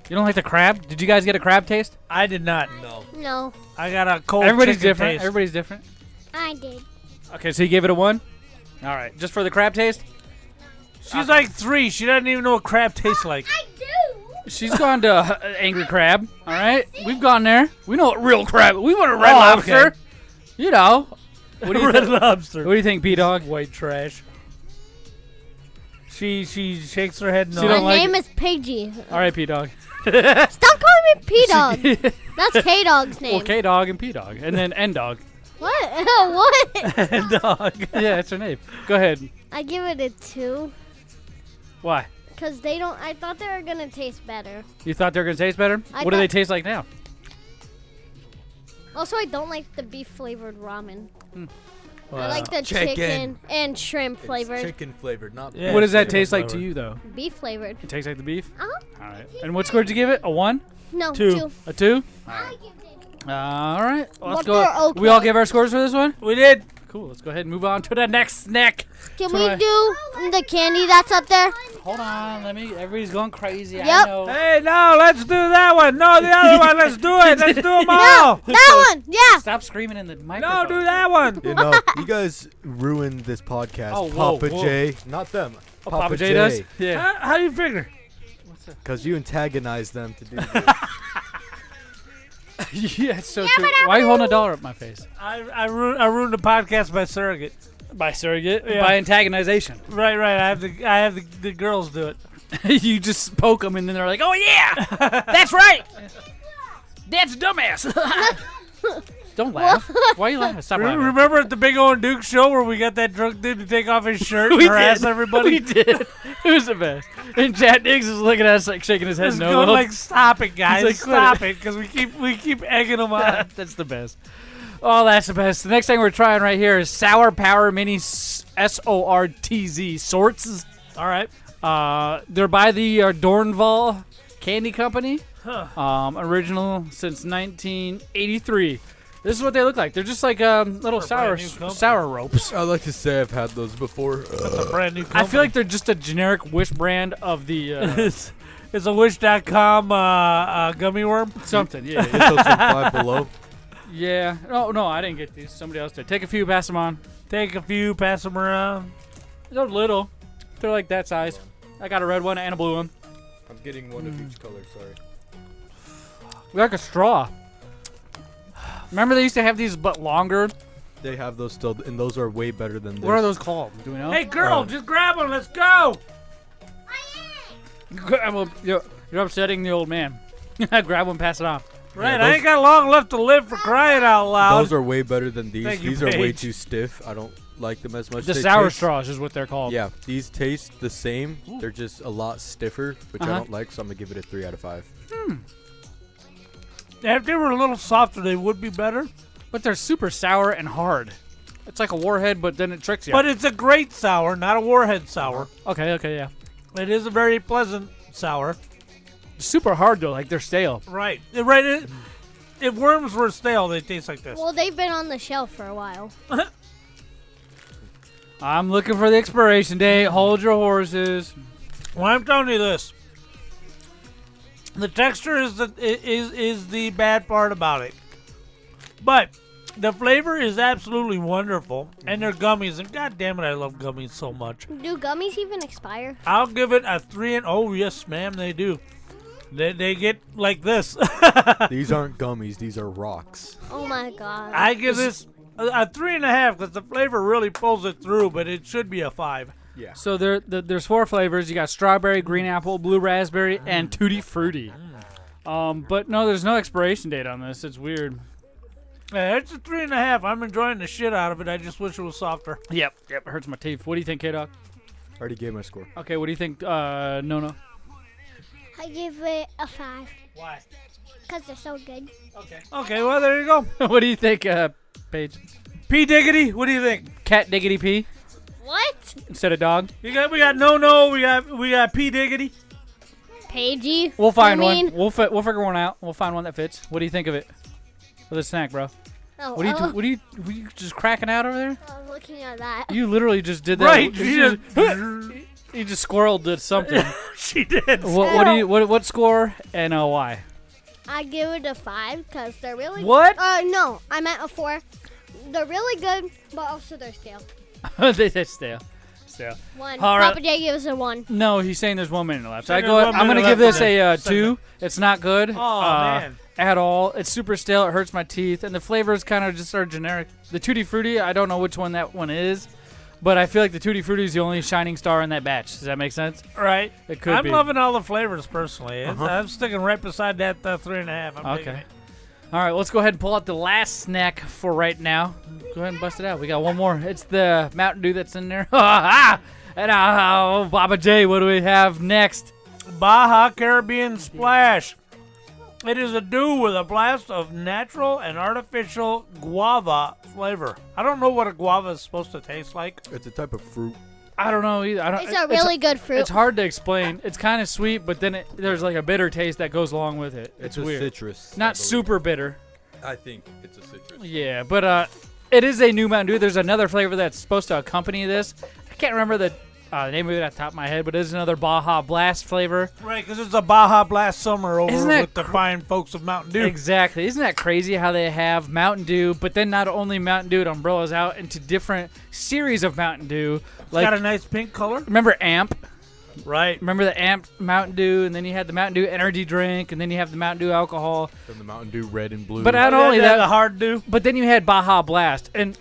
You don't like the crab? Did you guys get a crab taste? I did not. No, I got a cold Everybody's chicken different. taste. Everybody's different. I did. Okay, so you gave it a 1? All right, just for the crab taste? She's like 3. She doesn't even know what crab tastes like. I do. She's gone to Angry Crab, all right? We've gone there. We know what real crab. We want a red Oh, lobster. okay. You know. What do you Red think? lobster. What do you think, P-Dog? White trash. She shakes her head no. She My don't like name it. is Paigey. All right, P-Dog. Stop calling me P-Dog. That's K-Dog's name. Well, K-Dog and P-Dog. And then N-Dog. What? What? Dog. Yeah, that's her name. Go ahead. I give it a 2. Why? Because I thought they were going to taste better. You thought they were going to taste better? I What do they thought- taste like now? Also, I don't like the beef flavored ramen. I Wow. like the chicken and shrimp flavored. Chicken flavored, not Yeah. What does that chicken taste like to flavor. you, though? Beef flavored. It tastes like the beef? Uh-huh. All right. And what score did you give it? A 1? No, 2. 2. A 2? All right. Well, let's But go. they're okay. We all give our scores for this one? We did. Cool. Let's go ahead and move on to the next snack. Can So we I- do the candy that's up there? Hold on. Everybody's going crazy. I Yep. know. Hey, no, let's do that one. No, the other one. Let's do it. Let's do them all. That one, yeah. Stop screaming in the microphone. No, do that one. You know, you guys ruined this podcast. Oh, whoa, Papa whoa. J, not them. Oh, Papa J does? Yeah. How do you figure? Because you antagonized them to do this. Yeah, it's so true. Why are you holding $1 up my face? I ruined the podcast by surrogate. By surrogate? Yeah. By antagonization. Right. I have the girls do it. You just poke them and then they're like, oh, yeah! That's right! That's a dumbass! Don't laugh. Why are you laughing? Stop laughing. Remember at the Big O and Duke show where we got that drunk dude to take off his shirt and We harass did. everybody? We did. It was the best. And Chad Diggs is looking at us like shaking his head Just no. going like, stop it, guys. He's like, Stop quit it, because we keep egging them on. That's the best. Oh, that's the best. The next thing we're trying right here is Sour Power Mini SORTZ Sorts. All right. They're by the Dornval Candy Company. Huh. Original since 1983. This is what they look like. They're just like little For a brand new company. sour ropes. I'd like to say I've had those before. That's a brand new I company. feel like they're just a generic Wish brand of the it's a Wish.com gummy worm. something. Yeah. Get those from Five Below. Yeah. Oh, no, I didn't get these. Somebody else did. Take a few, pass them on. Take a few, pass them around. They're little. They're like that size. I got a red one and a blue one. I'm getting one of each color, sorry. They're like a straw. Remember they used to have these but longer? They have those still, and those are way better than this. What are those called? Do we know? Hey, girl, just grab them. Let's go. Well, you're upsetting the old man. Grab one, pass it on. Right, those- I ain't got long left to live for crying out loud. Those are way better than these. Thank you, These are way Paige. too stiff. I don't like them as much. The They sour taste- straws is what they're called. Yeah, these taste the same. They're just a lot stiffer, which I Uh-huh. don't like, so I'm going to give it a 3 out of 5. If they were a little softer, they would be better. But they're super sour and hard. It's like a warhead, but then it tricks you. But it's a great sour, not a warhead sour. okay, yeah. It is a very pleasant sour. Super hard though, like they're stale. Right. Right. If worms were stale, they taste like this. Well, they've been on the shelf for a while. I'm looking for the expiration date. Hold your horses. Well, I'm telling you this. The texture is the bad part about it. But the flavor is absolutely wonderful. And they're gummies. And god damn it, I love gummies so much. Do gummies even expire? I'll give it a 3 and oh yes, ma'am, they do. They get like this. These aren't gummies. These are rocks. Oh my god. I give this a 3.5 because the flavor really pulls it through, but it should be a 5. Yeah. So there's 4 flavors. You got strawberry, green apple, blue raspberry, and tutti frutti. But no, there's no expiration date on this. It's weird. Yeah, it's a 3.5. I'm enjoying the shit out of it. I just wish it was softer. Yep. It hurts my teeth. What do you think, K Dawg? I already gave my score. Okay, what do you think, No? I give it a 5. Why? Because they're so good. Okay, well, there you go. What do you think, Paige? P. Diggity, what do you think? Cat diggity P What? instead of dog? We got no, we got P. Diggity. Pagey. We'll find I mean- one. We'll figure one out. We'll find one that fits. What do you think of it? For the snack, bro. Oh, What are you were you just cracking out over there? I was looking at that. You literally just did that. Right. You just squirreled did something. She did. What score and why? I give it a 5 because they're really. What? No, I meant a 4. They're really good, but also they're stale. They're stale. 1. All right. Papa J gives it 1. No, he's saying there's 1 minute left. So There's I'm 1 gonna minute give left this in a the 2. It's not good. Oh, man. At all. It's super stale. It hurts my teeth, and the flavors kind of just are generic. The Tutti Frutti, I don't know which one that one is, but I feel like the Tutti Frutti is the only shining star in that batch. Does that make sense? Right. It could I'm be. loving all the flavors personally. I'm sticking right beside that 3.5. I'm digging Okay. it. All right, let's go ahead and pull out the last snack for right now. Go ahead and bust it out. We got one more. It's the Mountain Dew that's in there. And Pappa J, what do we have next? Baja Caribbean Splash. It is a dew with a blast of natural and artificial guava flavor. I don't know what a guava is supposed to taste like. It's a type of fruit. I don't know either. It's a really good fruit. It's hard to explain. It's kind of sweet, but then there's like a bitter taste that goes along with it. It's a weird. citrus. Not super bitter. I think it's a citrus. Yeah, but it is a new Mountain Dew. There's another flavor that's supposed to accompany this. I can't remember the name of it at the top of my head, but it is another Baja Blast flavor. Right, because it's a Baja Blast summer over Isn't that with the fine folks of Mountain Dew. Exactly. Isn't that crazy how they have Mountain Dew, but then not only Mountain Dew, it umbrellas out into different series of Mountain Dew. It's got a nice pink color. Remember Amp? Right. Remember the Amp Mountain Dew, and then you had the Mountain Dew energy drink, and then you have the Mountain Dew alcohol. Then the Mountain Dew red and blue. But not only that, the hard Dew. But then you had Baja Blast, and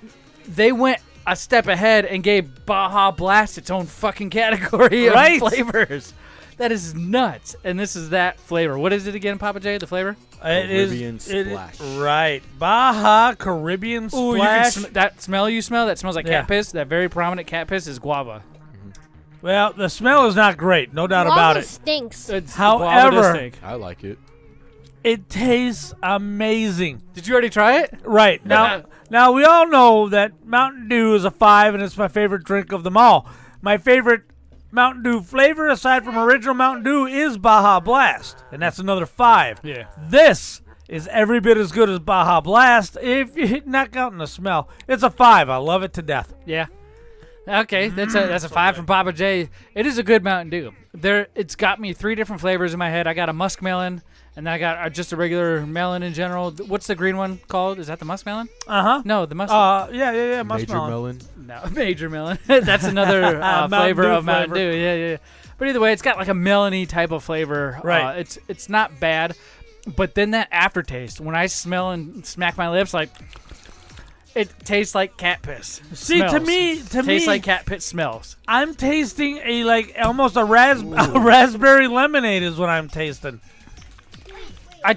they went a step ahead and gave Baja Blast its own fucking category of flavors. That is nuts. And this is that flavor. What is it again, Pappa J, the flavor? Caribbean Splash. Right. Baja Caribbean Ooh, Splash. that smell you smell, that smells like Yeah. cat piss. That very prominent cat piss is guava. Well, the smell is not great. No doubt Guava about it. stinks. Guava does However, stink. I like it. it tastes amazing. Did you already try it? Right. Now we all know that Mountain Dew is a 5 and it's my favorite drink of them all. My favorite Mountain Dew flavor aside from original Mountain Dew is Baja Blast, and that's another 5. Yeah. This is every bit as good as Baja Blast if you knock out in the smell. It's a 5. I love it to death. Yeah. Okay, that's a 5 from Pappa J. It is a good Mountain Dew. It's got me 3 different flavors in my head. I got a muskmelon, and then I got just a regular melon in general. What's the green one called? Is that the muskmelon? Uh-huh. No, the musk. Yeah, Major muskmelon. melon. No, major melon. That's another flavor of Mountain Dew. Yeah. But either way, it's got like a melony type of flavor. Right. It's not bad, but then that aftertaste, when I smell and smack my lips, like it tastes like cat piss. See, to me, tastes like cat piss smells. I'm tasting almost a raspberry lemonade is what I'm tasting. I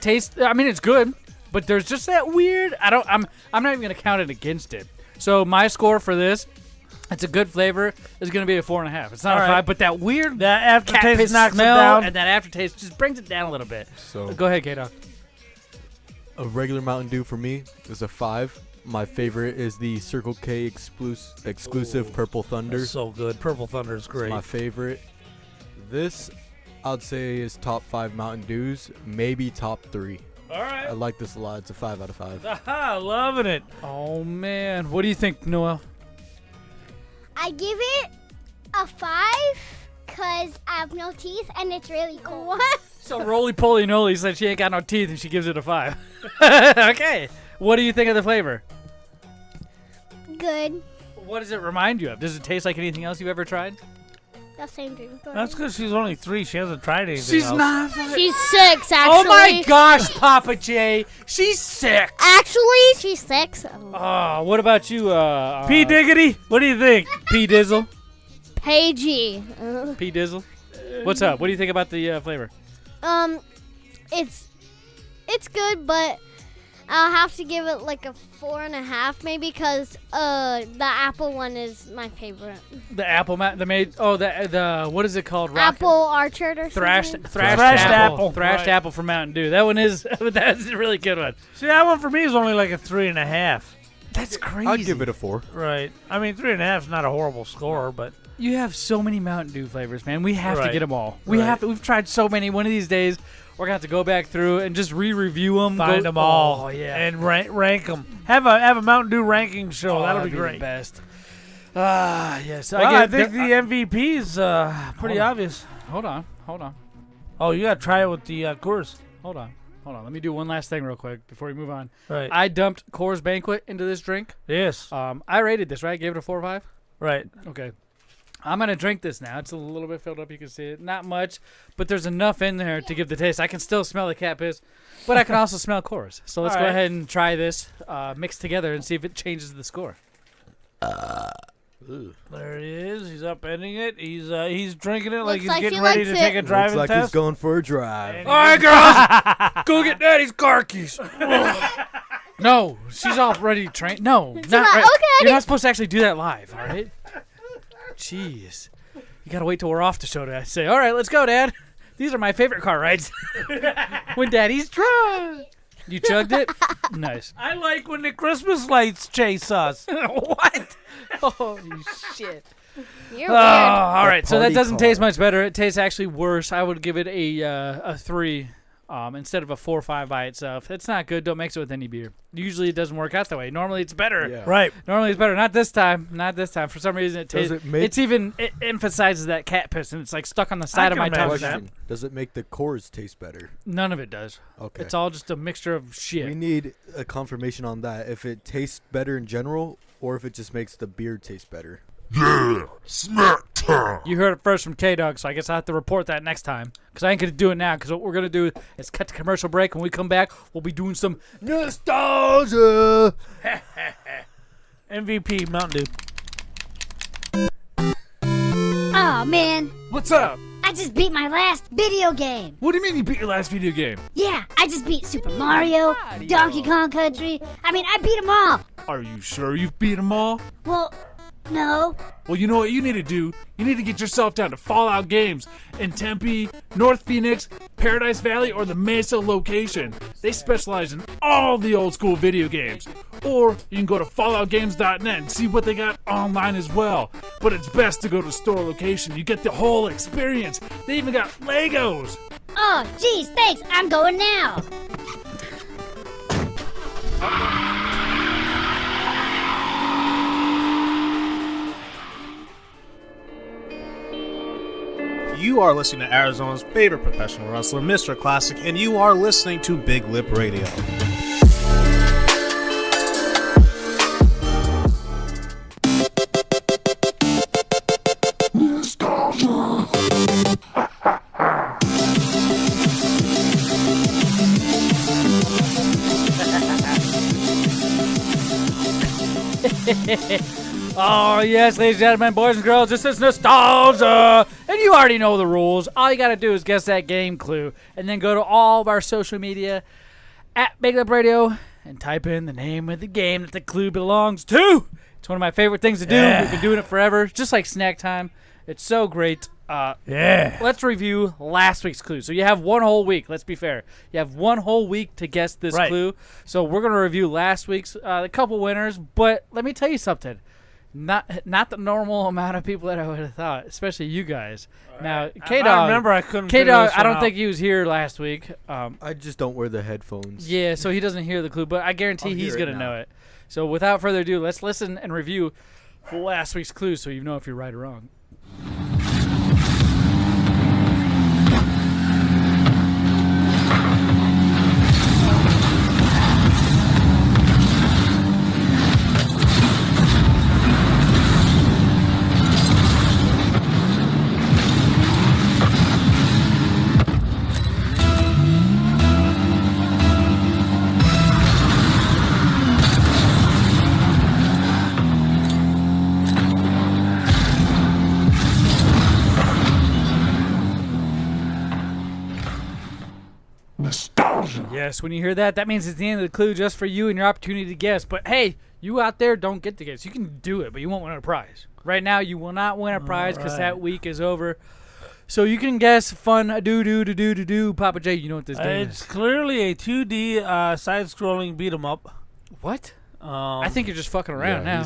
mean, it's good, but there's just that weird. I'm not even gonna count it against it. So my score for this, it's a good flavor, is gonna be a 4.5. It's not All a right. 5, but that weird That cat aftertaste piss knocks it smell down. and that aftertaste just brings it down a little bit. So Go ahead, K Dawg. a regular Mountain Dew for me is a 5. My favorite is the Circle K exclusive Purple Thunder. That's so good. Purple Thunder is great. My favorite. This, I'd say, is top 5 Mountain Dews, maybe top 3. All right. I like this a lot. It's a 5 out of 5. Aha, loving it. Oh, man. What do you think, Noel? I give it a 5 because I have no teeth and it's really cool. What? So Roly-Poly Noli said she ain't got no teeth and she gives it a 5. Okay. What do you think of the flavor? Good. What does it remind you of? Does it taste like anything else you've ever tried? The same drink. That's because she's only 3. She hasn't tried anything She's else. not. She's 6, actually. Oh my gosh, Pappa J. She's sick. Actually, she's 6. Oh, what about you, P. Diggity, what do you think? P. Dizzle? Pagey. P. Dizzle? What's up? What do you think about the flavor? It's good, but I'll have to give it like a 4.5 maybe because the apple one is my favorite. The apple the what is it called? Apple Orchard or Thrashed something? apple. Thrashed Right. apple from Mountain Dew. That one is that's a really good one. See, that one for me is only like a 3.5. That's crazy. I'd give it a 4. Right. I mean, 3.5 is not a horrible score, but You have so many Mountain Dew flavors, man. We have to Right. get them all. Right. We've tried so many. One of these days, we're gonna have to go back through and just re-review them. find them all. Oh yeah. And rank them. Have a Mountain Dew ranking show. That'll that'd be great. The best. Yes. Well, I think the MVP is pretty Hold on. obvious. Hold on. Oh, you got to try it with the Coors. Hold on. Let me do one last thing real quick before we move on. Right. I dumped Coors Banquet into this drink. Yes. I rated this, right? Gave it a 4 or 5? Right. Okay. I'm going to drink this now. It's a little bit filled up. You can see it. Not much, but there's enough in there to give the taste. I can still smell the cat piss, but I can also smell Coors. So let's All go right. ahead and try this mixed together and see if it changes the score. There he is. He's upending it. He's drinking it like Looks he's like getting he ready likes to it. take a driving Looks like test. he's going for a drive. All right, girls, go get Daddy's car keys. No, she's already trained. No, not right. okay. You're not supposed to actually do that live, all right? Jeez. You got to wait till we're off the show to say, all right, let's go, Dad. These are my favorite car rides. When Daddy's drunk. You chugged it? Nice. I like when the Christmas lights chase us. What? Holy shit. You're weird. All right, so that party doesn't car. taste much better. It tastes actually worse. I would give it a 3 instead of a 4 or 5 by itself. It's not good. Don't mix it with any beer. Usually it doesn't work out that way. Normally it's better. Yeah. Right. Normally it's better. Not this time. For some reason it tastes. It emphasizes that cat piss and it's like stuck on the side of can my tongue. imagine that. Question: does it make the Coors taste better? None of it does. Okay. It's all just a mixture of shit. We need a confirmation on that. If it tastes better in general, or if it just makes the beer taste better. Yeah, smack time. You heard it first from K Dawg, so I guess I have to report that next time. Because I ain't going to do it now. Because what we're going to do is cut the commercial break. When we come back, we'll be doing some nostalgia. MVP Mountain Dew. Oh, man. What's up? I just beat my last video game. What do you mean you beat your last video game? Yeah, I just beat Super Mario, Donkey Kong Country. I mean, I beat them all. Are you sure you've beat them all? Well, no. Well, you know what you need to do? You need to get yourself down to Fallout Games in Tempe, North Phoenix, Paradise Valley, or the Mesa location. They specialize in all the old school video games. Or you can go to falloutgames.net and see what they got online as well. But it's best to go to the store location. You get the whole experience. They even got Legos. Oh, geez, thanks. I'm going now. You are listening to Arizona's favorite professional wrestler, Mr. Classic, and you are listening to Big Lip Radio. Oh, yes, ladies and gentlemen, boys and girls, this is nostalgia. And you already know the rules. All you got to do is guess that game clue and then go to all of our social media at BigLipRadio and type in the name of the game that the clue belongs to. It's one of my favorite things to do. Yeah. We've been doing it forever, just like snack time. It's so great. Yeah. Let's review last week's clue. So you have one whole week. Let's be fair. You have one whole week to guess this Right. clue. So we're going to review last week's a couple winners. But let me tell you something. Not the normal amount of people that I would have thought, especially you guys. Now, K I Dawg. remember I couldn't K figure Dawg. this I don't one think he was here last week. I just don't wear the headphones. Yeah, so he doesn't hear the clue, but I guarantee I'll he's hear it gonna now. know it. So without further ado, let's listen and review last week's clue, so you know if you're right or wrong. Yes, when you hear that, that means it's the end of the clue just for you and your opportunity to guess. But hey, you out there don't get to guess. You can do it, but you won't win a prize. Right now, you will not win a prize because that week is over. So you can guess fun do. Pappa J, you know what this game It's is. clearly a 2D side-scrolling beat 'em up. What? I think you're just fucking around now.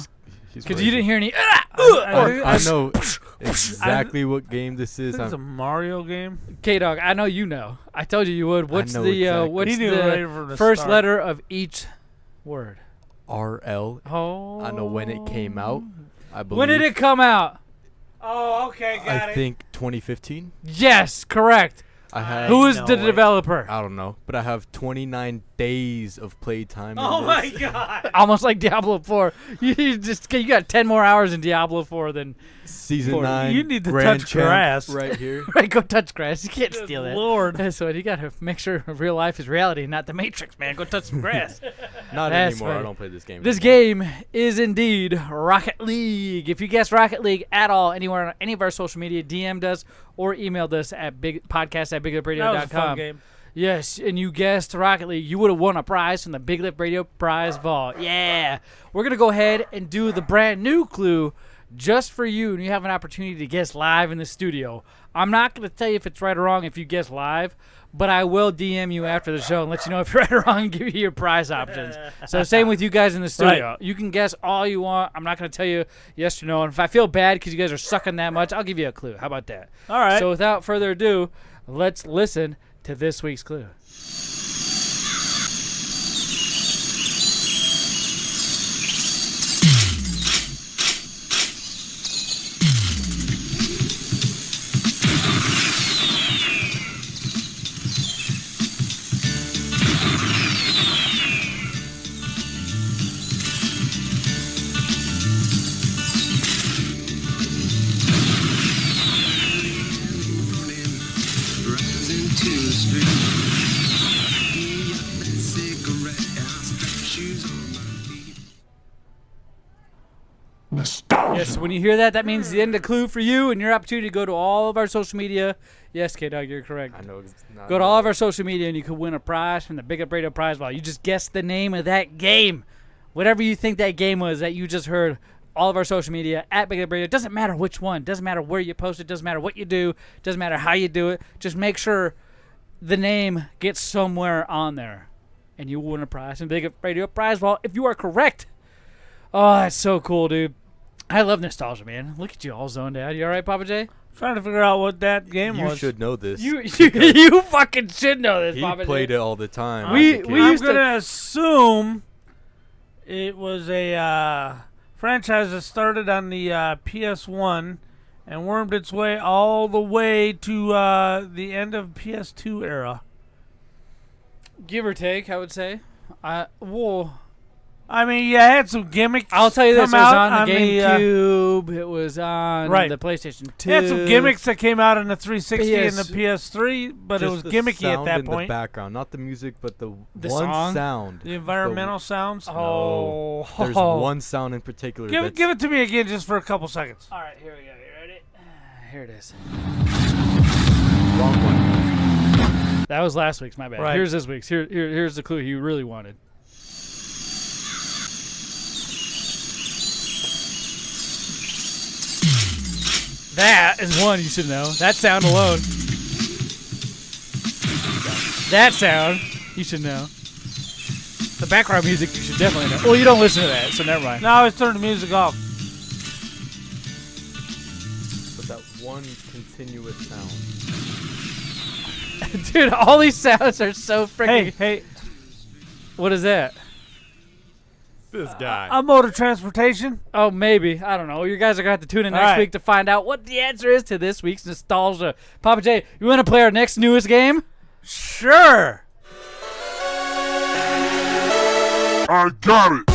He's Because right. you didn't hear any. I know exactly what game this I is. think it's a Mario game. K Dawg, I know you know. I told you would. What's know the exactly. what's He knew the right from the first start. letter of each word? RL. Oh. I know when it came out. I believe. When did it come out? Oh, okay, I think 2015. Yes, correct. I have. Who is no the way. developer? I don't know, but I have 29 days of playtime. Oh my god! Almost like Diablo 4. You got 10 more hours in Diablo 4 than Season 9. You need to Grand touch Champ grass. right here. right. Go touch grass. You can't Good steal that. Lord. That's what you got to make sure real life is reality, not the Matrix, man. Go touch some grass. Not That's anymore. funny. I don't play this game. This anymore. game is indeed Rocket League. If you guess Rocket League at all, anywhere on any of our social media, DM'd us or emailed us at podcast@BigLipRadio.com. That was a fun game. Yes, and you guessed Rocket League, you would have won a prize from the Big Lip Radio prize vault. Yeah. We're going to go ahead and do the brand new clue just for you, and you have an opportunity to guess live in the studio. I'm not going to tell you if it's right or wrong if you guess live, but I will DM you after the show and let you know if you're right or wrong and give you your prize options. So same with you guys in the studio. Right. You can guess all you want. I'm not going to tell you yes or no. And if I feel bad because you guys are sucking that much, I'll give you a clue. How about that? All right. So without further ado, let's listen to this week's clue. Yes, when you hear that, that means the end of clue for you and your opportunity to go to all of our social media. Yes, K Dawg, you're correct. I know it's not. Go to all of our social media and you could win a prize from the Big Up Radio prize vault. You just guessed the name of that game. Whatever you think that game was that you just heard, all of our social media at Big Up Radio. Doesn't matter which one. Doesn't matter where you post it. Doesn't matter what you do. Doesn't matter how you do it. Just make sure the name gets somewhere on there. And you will win a prize from Big Up Radio prize vault if you are correct. Oh, that's so cool, dude. I love nostalgia, man. Look at you all zoned out. You all right, Pappa J? Trying to figure out what that game You was. should know this. You fucking should know this, He Pappa J. played it all the time. We as a kid. I'm used to- gonna assume it was a franchise that started on the PS1 and wormed its way all the way to the end of PS2 era. Give or take, I would say. Well, I mean, yeah, it had some gimmicks. I'll tell you this: it come was out on the the, GameCube. It was on Right. the PlayStation 2. It had some gimmicks that came out in the 360 and the PS PS3, but it Just was the gimmicky at sound that in point. The background, not the music, but the one song? sound. The environmental sounds. Oh, There's one sound in particular. Give it to me again just for a couple seconds. All right, here we go. You ready? Here it is. Wrong one. That was last week's. My bad. Right. Here's this week's. Here's the clue you really wanted. That is one you should know. That sound alone. That sound you should know. The background music you should definitely know. Well, you don't listen to that, so never mind. No, I always turn the music off. one continuous sound. Dude, all these sounds are so freaking. Hey. What is that? This guy. A mode of transportation? Oh, maybe. I don't know. You guys are going to have to tune in next week to find out what the answer is to this week's nostalgia. Pappa J, you want to play our next newest game? Sure. I got it.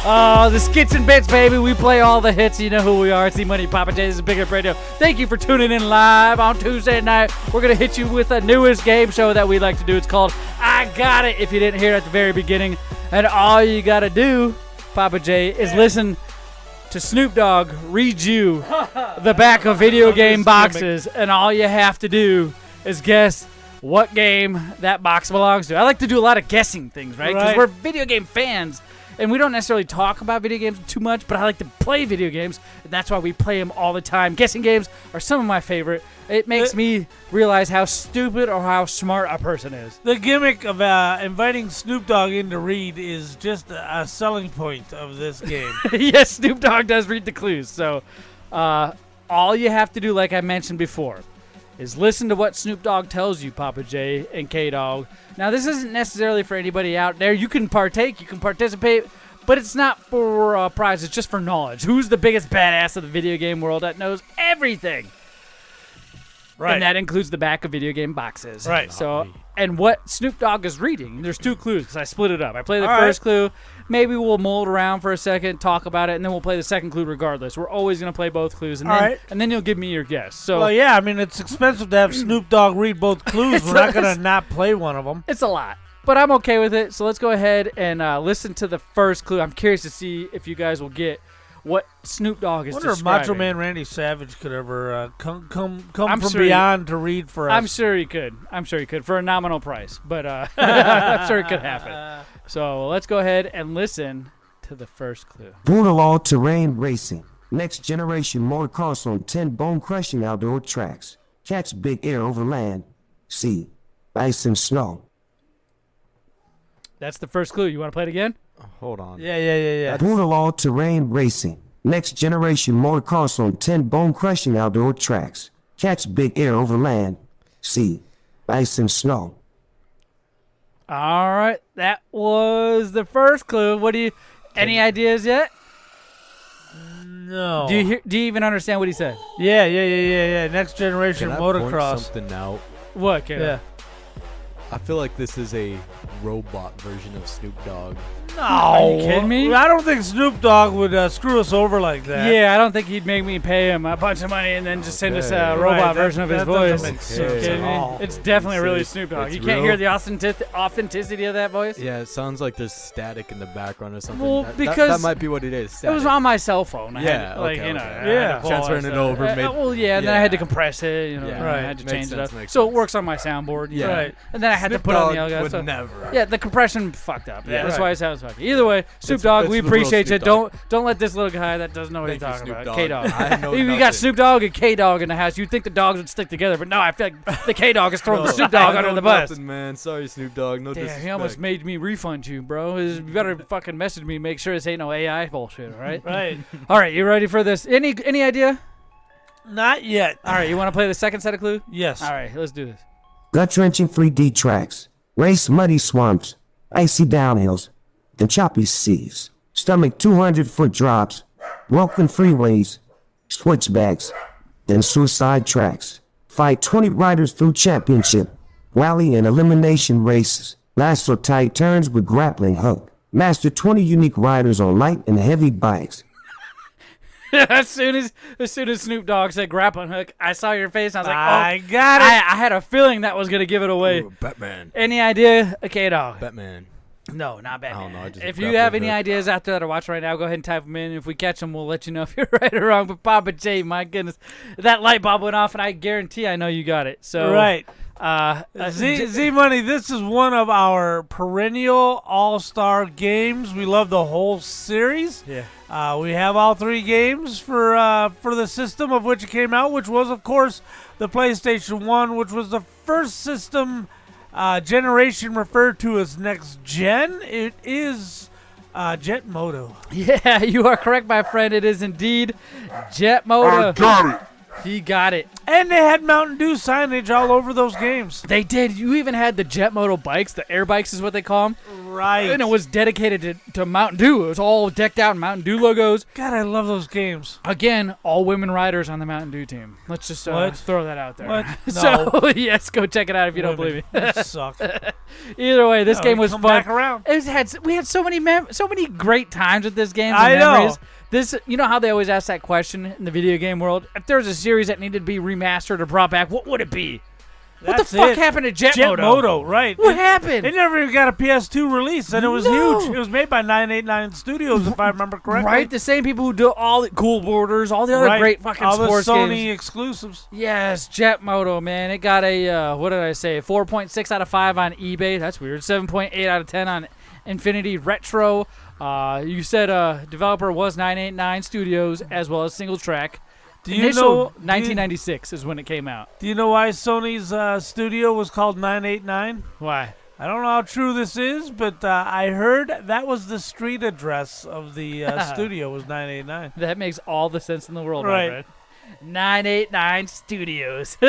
Oh, the skits and bits, baby. We play all the hits. You know who we are. It's Zmunny, Pappa J. This is Big Lip Radio. Thank you for tuning in live on Tuesday night. We're going to hit you with a newest game show that we like to do. It's called I Got It, if you didn't hear it at the very beginning. And all you got to do, Pappa J, is listen to Snoop Dogg read you the back of video game boxes. And all you have to do is guess what game that box belongs to. I like to do a lot of guessing things, right? Because we're video game fans. And we don't necessarily talk about video games too much, but I like to play video games, and that's why we play them all the time. Guessing games are some of my favorite. It makes me realize how stupid or how smart a person is. The gimmick of inviting Snoop Dogg in to read is just a selling point of this game. Yes, Snoop Dogg does read the clues. So all you have to do, like I mentioned before, is listen to what Snoop Dogg tells you, Pappa J and K Dawg. Now, this isn't necessarily for anybody out there. You can partake, you can participate, but it's not for a prize. It's just for knowledge. Who's the biggest badass of the video game world that knows everything? Right. And that includes the back of video game boxes. Right. So, and what Snoop Dogg is reading, there's two clues because I split it up. I play the first clue. Maybe we'll mold around for a second, talk about it, and then we'll play the second clue regardless. We're always going to play both clues, and then you'll give me your guess. So, well, yeah, I mean, it's expensive to have Snoop Dogg read both clues. We're not going to not play one of them. It's a lot, but I'm okay with it. So let's go ahead and listen to the first clue. I'm curious to see if you guys will get what Snoop Dogg is I wonder if describing. Macho Man Randy Savage could ever come I'm from sure beyond to read for us. I'm sure he could. For a nominal price, but I'm sure it could happen. So let's go ahead and listen to the first clue. Brutal all-terrain racing. Next generation motocross on 10 bone-crushing outdoor tracks. Catch big air over land. Sea, ice and snow. That's the first clue. You want to play it again? Hold on. Yeah. Brutal all-terrain racing. Next generation motocross on 10 bone-crushing outdoor tracks. Catch big air over land. Sea, ice and snow. All right, that was the first clue. What do you? Any ideas yet? No. Do you even understand what he said? Yeah. Next generation Can I motocross. point something out? What? Yeah. I feel like this is a robot version of Snoop Dogg. No. Are you kidding me? I don't think Snoop Dogg would screw us over like that. Yeah, I don't think he'd make me pay him a bunch of money and then just send us a robot version of his voice. Make sense at all. It's definitely really Snoop Dogg. You can't hear the authenticity of that voice? Yeah, it sounds like there's static in the background or something. Well, that because might be what it is. It was on my cell phone. I Yeah, had, like, okay, you know, okay. I had to pull Transferring all it that over, stuff. made- and then I had to compress it. You know, Yeah. I had to Makes change it sense, up. makes So it sense. works on my soundboard. Yeah. Right. And then I had Snoop to put on the Dogg other would stuff. never. Yeah, the compression fucked up. Yeah, that's right. why it sounds funky. Either way, Snoop Dogg, we it's the real appreciate you. Snoop Dogg. Don't let this little guy that doesn't know what he's Thank you, talking Snoop about. Dogg. K Dawg. I know You got nothing. Snoop Dogg and K Dawg in the house. You'd think the dogs would stick together, but no, I feel like the K Dawg is throwing the Snoop Dogg I under know the bus. nothing, man. Sorry, Snoop Dogg. No Damn, disrespect. he almost made me refund you, bro. You better fucking message me. Make sure this ain't no AI bullshit, all right? Right. All right, you ready for this? Any idea? Not yet. All right, you want to play the second set of clue? Yes. All right, let's do this. Gut-wrenching 3D tracks. Race muddy swamps. Icy downhills. And choppy seas. Stomach 200-foot drops. Broken freeways. Switchbacks. Then suicide tracks. Fight 20 riders through championship. Rally and elimination races. Lasso tight turns with grappling hook. Master 20 unique riders on light and heavy bikes. as soon as Snoop Dogg said grappling hook, I saw your face and I was like, I got it. I had a feeling that was gonna give it away. Ooh, Batman. Any idea? Okay, Dog. Batman. No, not bad. I don't know, I just If you grappling have any hook. ideas out there that are watching right now, go ahead and type them in. If we catch them, we'll let you know if you're right or wrong. But Pappa J, my goodness, that light bulb went off, and I guarantee I know you got it. So Right. Z-Money, this is one of our perennial all-star games. We love the whole series. Yeah. We have all three games for the system of which it came out, which was, of course, the PlayStation 1, which was the first system generation referred to as next gen. It is Jet Moto. Yeah, you are correct, my friend. It is indeed Jet Moto. I got it. He got it. And they had Mountain Dew signage all over those games. They did. You even had the Jet Moto bikes. The air bikes is what they call them. Right. And it was dedicated to Mountain Dew. It was all decked out in Mountain Dew logos. God, I love those games. Again, all women riders on the Mountain Dew team. Let's just throw that out there. What? No. So, yes, go check it out if you don't believe me. They suck. Either way, this game was come fun. back around. We had so many great times with this game. I know. Memories. This, you know how they always ask that question in the video game world? If there was a series that needed to be remastered or brought back, what would it be? What the fuck happened to Jet Moto? Jet Moto, right. What happened? It never even got a PS2 release, and it was huge. It was made by 989 Studios, if I remember correctly. Right, the same people who do all the Cool Borders, all the other great fucking all the sports Sony games. exclusives. Yes, Jet Moto, man. It got a, what did I say, 4.6 out of 5 on eBay. That's weird. 7.8 out of 10 on Infinity Retro. You said developer was 989 Studios, as well as Single Track. Initial 1996 is when it came out. Do you know why Sony's studio was called 989? Why? I don't know how true this is, but I heard that was the street address of the studio was 989. That makes all the sense in the world, right? My friend. 989 Studios. You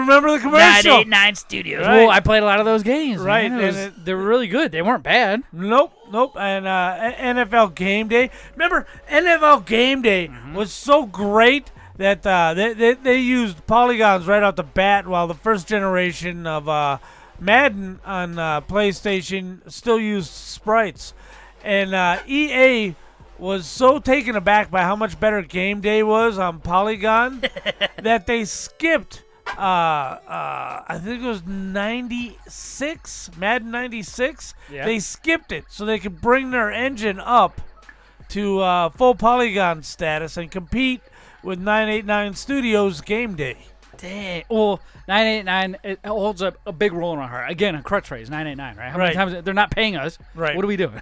remember the commercial? 989 Studios. Right. Well, I played a lot of those games. Right. Man. They were really good. They weren't bad. Nope. And NFL Game Day. Remember, NFL Game Day was so great that they used polygons right out the bat, while the first generation of Madden on PlayStation still used sprites. And EA was so taken aback by how much better Game Day was on Polygon that they skipped, I think it was 96, Madden 96. Yeah. They skipped it so they could bring their engine up to full Polygon status and compete with 989 Studios Game Day. Dang. Well, 989, it holds up a big role in our heart. Again, a crutch phrase, 989, right? How many times they're not paying us? Right. What are we doing?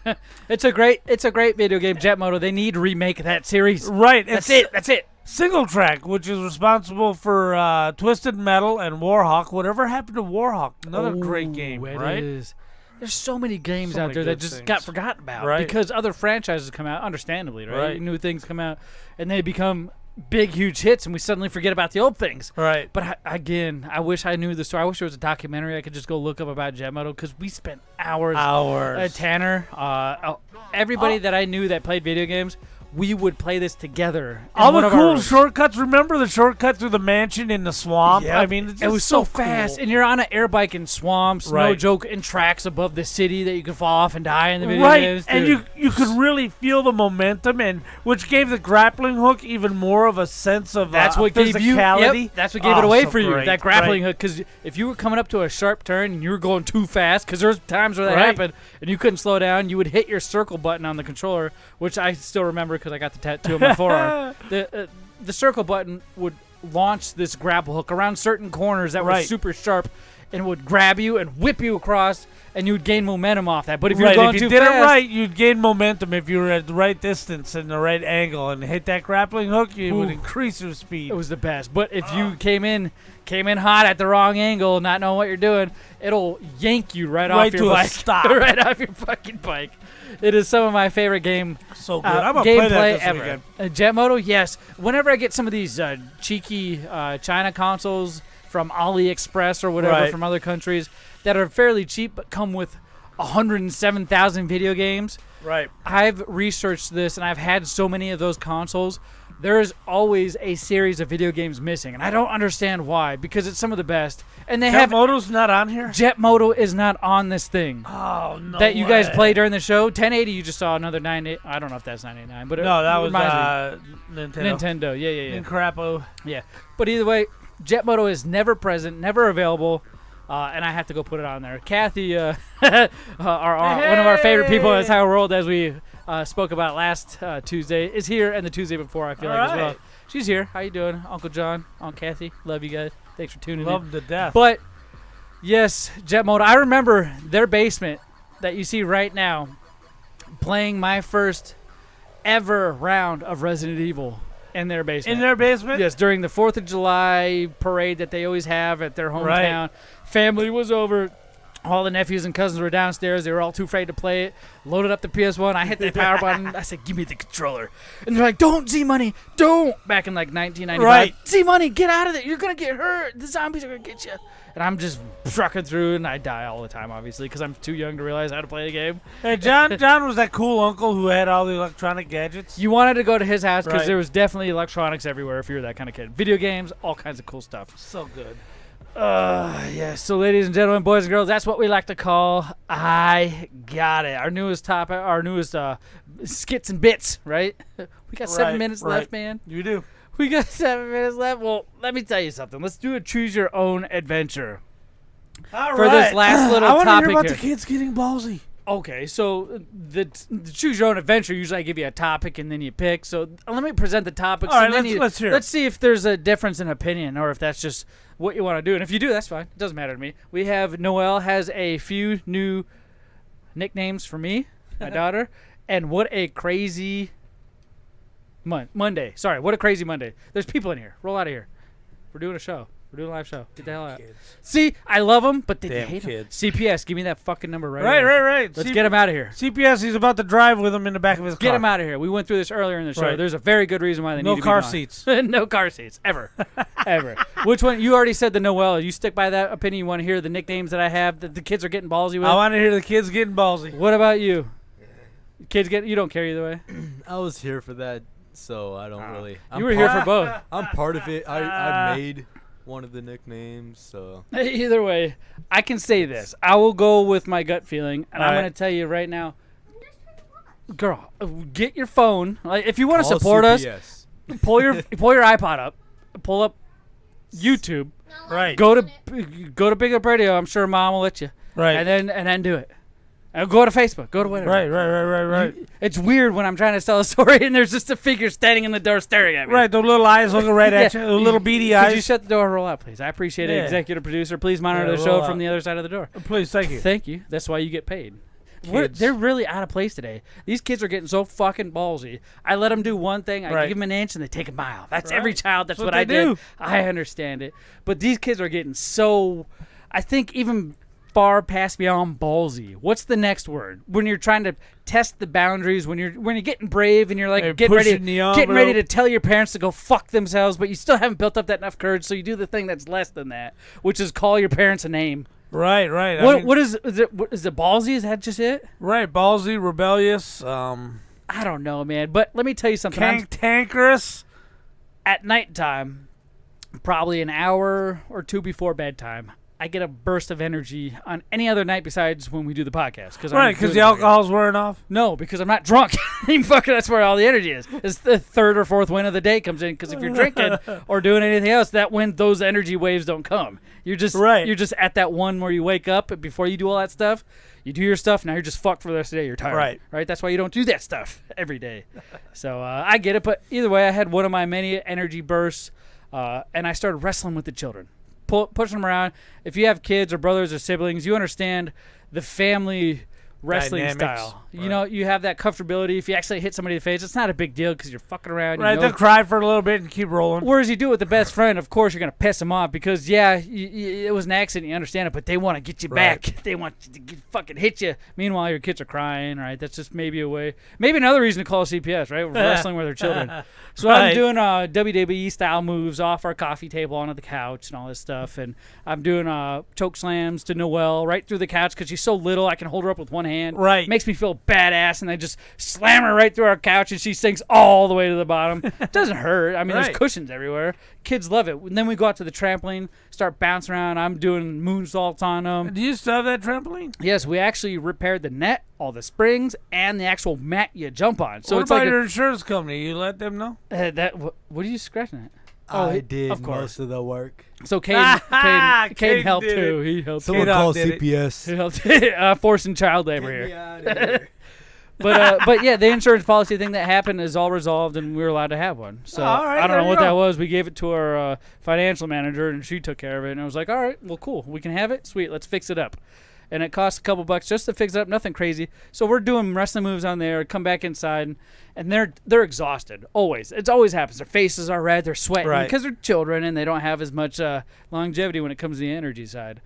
It's a great video game, Jet Moto. They need to remake that series. Right. That's it. Single Track, which is responsible for Twisted Metal and Warhawk. Whatever happened to Warhawk? Another great game, right? It is. There's so many games So out many there that good just things. got forgotten about Right. because other franchises come out, understandably, right? Right. New things come out, and they become big, huge hits, and we suddenly forget about the old things. Right. But again, I wish I knew the story. I wish there was a documentary I could just go look up about Jet Moto, because we spent hours. Tanner, everybody that I knew that played video games, we would play this together. All the cool shortcuts. Remember the shortcut through the mansion in the swamp? Yep. I mean, it was so fast. cool. And you're on an air bike in swamps, no Right. joke, in tracks above the city that you could fall off and die in the video Right, games. and dude. you could really feel the momentum, and which gave the grappling hook even more of a sense of That's what gave you. physicality. Yep, that's what gave it away so for you. great. That grappling Right. hook, because if you were coming up to a sharp turn and you were going too fast, because there's times where that Right. happened and you couldn't slow down, you would hit your circle button on the controller, which I still remember because I got the tattoo on my forearm. The circle button would launch this grapple hook around certain corners that were Right. super sharp, and would grab you and whip you across, and you would gain momentum off that. But if you were Right, going if you too did fast, it right, you'd gain momentum. If you were at the right distance and the right angle and hit that grappling hook, you would Ooh. increase your speed. it was the best. But if you came in hot at the wrong angle, not knowing what you're doing, it'll yank you right off your to a bike. stop. Right off your fucking bike. It is some of my favorite So good. I'm gonna play that gameplay this ever. weekend. Jet Moto, yes. Whenever I get some of these cheeky China consoles from AliExpress or whatever Right. from other countries that are fairly cheap but come with 107,000 video games, Right. I've researched this, and I've had so many of those consoles. There is always a series of video games missing, and I don't understand why, because it's some of the best. And they Jet have Moto's not on here? Jet Moto is not on this thing. Oh, no that you guys way. play during the show. 1080, you just saw another 98. I don't know if that's 989, but No, that it was reminds me. Nintendo. Nintendo, yeah. Crapo. Yeah, but either way, Jet Moto is never present, never available, and I have to go put it on there. Kathy, one of our favorite people in the entire world, as we spoke about last Tuesday, is here, and the Tuesday before, I feel All like, as well. right. She's here. How you doing, Uncle John, Aunt Kathy? Love you guys. Thanks for tuning in. Love them to death. But yes, Jet Moto. I remember their basement that you see right now, playing my first ever round of Resident Evil in their basement. In their basement? Yes, during the 4th of July parade that they always have at their hometown. Right. Family was over. All the nephews and cousins were downstairs. They were all too afraid to play it. Loaded up the PS1. I hit the power button. I said, give me the controller. And they're like, don't, Z-Money, don't. Back in like 1995. Right. Z-Money, get out of there. You're going to get hurt. The zombies are going to get you. And I'm just trucking through, and I die all the time, obviously, because I'm too young to realize how to play the game. Hey, John was that cool uncle who had all the electronic gadgets. You wanted to go to his house because Right. there was definitely electronics everywhere if you were that kind of kid. Video games, all kinds of cool stuff. So good. Yeah, so ladies and gentlemen, boys and girls, that's what we like to call I Got It. Our newest topic, our newest skits and bits, right? We got 7 minutes left, man. You do. We got 7 minutes left. Well, let me tell you something. Let's do a choose your own adventure. All For right. this last little I want to topic hear about here. the kids getting ballsy. Okay, so the choose your own adventure. Usually, I give you a topic and then you pick. So let me present the topics. All right, and then let's hear it. Let's see if there's a difference in opinion, or if that's just what you want to do. And if you do, that's fine. It doesn't matter to me. We have Noelle has a few new nicknames for me, my daughter, and what a crazy Monday. Sorry, what a crazy Monday. There's people in here. Roll out of here. We're doing a show. We're doing a live show. Get the hell out. See, I love them, but they Damn hate them. kids. CPS, give me that fucking number right Right, away. right. Let's get him out of here. CPS, he's about to drive with him in the back of his car. Get him out of here. We went through this earlier in the show. Right. There's a very good reason why they No need to be car gone. seats. No car seats. Ever. Ever. Which one? You already said the Noelle. You stick by that opinion? You want to hear the nicknames that I have that the kids are getting ballsy with? I want to hear the kids getting ballsy. What about you? Kids get. You don't care either way. I was here for that, so I don't really. You were here for both. I'm part of it. I made one of the nicknames, so. Either way, I can say this. I will go with my gut feeling, and I'm Alright. going to tell you right now, girl, get your phone. Like, if you want to Call support CPS. us, pull your iPod up, pull up YouTube, Right. go to BigLipRadio. I'm sure Mom will let you. Right. And then do it. Go to Facebook. Go to whatever. Right. It's weird when I'm trying to tell a story and there's just a figure standing in the door staring at me. Right, those little eyes looking right at you, those little beady eyes. Could you shut the door and roll out, please? I appreciate it. Yeah. Executive producer, please monitor Yeah, the show roll from out. the other side of the door. Please, thank you. Thank you. That's why you get paid. Kids. They're really out of place today. These kids are getting so fucking ballsy. I let them do one thing. I Right. give them an inch and they take a mile. That's Right. every child. That's That's what what I they did. do. I understand it. But these kids are getting so, I think, even far past beyond ballsy. What's the next word? When you're trying to test the boundaries, when you're getting brave and you're like Hey, getting ready pushing the to envelope. tell your parents to go fuck themselves, but you still haven't built up that enough courage, so you do the thing that's less than that, which is call your parents a name. Right. What is it ballsy? Is that just it? Right, ballsy, rebellious, I don't know, man. But let me tell you something. cantankerous. At nighttime, probably an hour or two before bedtime, I get a burst of energy on any other night besides when we do the podcast. Right, because the alcohol's wearing off. No, because I'm not drunk. Fucking, that's where all the energy is. It's the third or fourth win of the day comes in. Because if you're drinking or doing anything else, that when those energy waves don't come. You're just You're just at that one where you wake up and before you do all that stuff. You do your stuff. Now you're just fucked for the rest of the day. You're tired. Right. That's why you don't do that stuff every day. So I get it. But either way, I had one of my many energy bursts, and I started wrestling with the children. Pushing them around. If you have kids or brothers or siblings, you understand the family wrestling Dynamics. style. You know, you have that comfortability. If you actually hit somebody in the face, it's not a big deal because you're fucking around. Right, you know. they'll cry for a little bit and keep rolling. Whereas you do it with the best friend, of course you're going to piss them off because, yeah, it was an accident, you understand it, but they want to get you back. They want to fucking hit you. Meanwhile, your kids are crying, right? That's just maybe a way. Maybe another reason to call CPS, right? We're wrestling with our children. So I'm doing WWE-style moves off our coffee table onto the couch and all this stuff, and I'm doing choke slams to Noelle right through the couch because she's so little I can hold her up with one hand. Right. Makes me feel badass, and I just slam her right through our couch, and she sinks all the way to the bottom. It doesn't hurt. I mean, there's cushions everywhere. Kids love it. And then we go out to the trampoline, start bouncing around. I'm doing moonsaults on them. Do you still have that trampoline? Yes, we actually repaired the net, all the springs, and the actual mat you jump on. So what it's about like your insurance company? You let them know? What are you scratching at? I did of course. most of the work. So Caden helped did too. it. He helped. Someone call CPS. He helped forcing child labor here. But yeah, the insurance policy thing that happened is all resolved, and we were allowed to have one. So all right, I don't there know you what go. that was. We gave it to our financial manager, and she took care of it. And I was like, all right, well, cool. We can have it. Sweet. Let's fix it up. And it cost a couple bucks just to fix it up. Nothing crazy. So we're doing wrestling moves on there. Come back inside, and they're exhausted. Always. It always happens. Their faces are red. They're sweating Right. because they're children, and they don't have as much longevity when it comes to the energy side.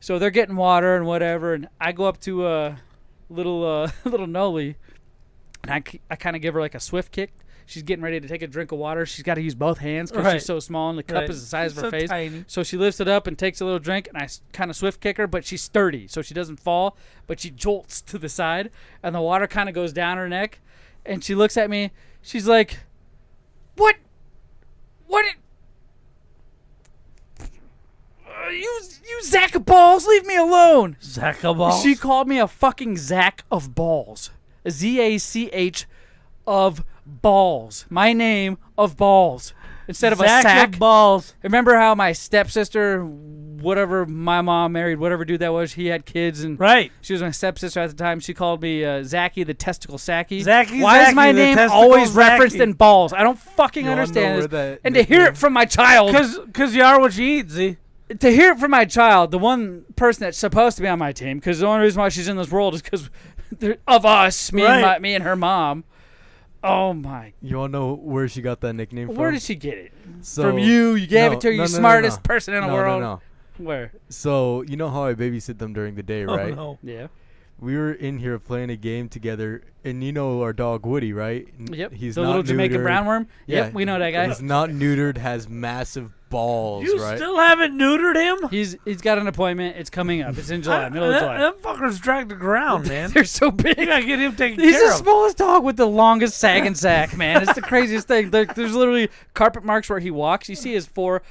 So they're getting water and whatever, and I go up to little Noli, and I kind of give her like a swift kick. She's getting ready to take a drink of water. She's got to use both hands because she's so small, and the cup is the size of her face. Tiny. So she lifts it up and takes a little drink, and I kind of swift kick her, but she's sturdy, so she doesn't fall, but she jolts to the side, and the water kind of goes down her neck, and she looks at me. She's like, "What? You Zack of balls? Leave me alone." Zack of balls? She called me a fucking Zack of balls. ZACH of balls. My name of balls. Instead of a sack. Of balls. Remember how my stepsister, whatever my mom married, whatever dude that was, he had kids, and she was my stepsister at the time. She called me Zachy the testicle sacky. Why is my name always referenced in balls? I don't fucking understand this. And to hear it from my child. Because you are what you eat, Z. To hear it from my child, the one person that's supposed to be on my team, because the only reason why she's in this world is because of us, me and her mom. Oh my! You all know where she got that nickname from? Where did she get it? From you? You gave it to her. You smartest person in the world. No. Where? So you know how I babysit them during the day, right? No. Yeah. We were in here playing a game together, and you know our dog Woody, right? Yep. He's the not little Jamaican neutered. brown worm. Yeah, Yep, we know that guy. He's not neutered, has massive balls, You right? still haven't neutered him? He's got an appointment. It's coming up. It's in July, middle of July. Them fuckers drag the ground, man. They're so big. You gotta get him taken He's care the of. smallest dog with the longest sagging sack, man. It's the craziest thing. There's literally carpet marks where he walks. You see his 4,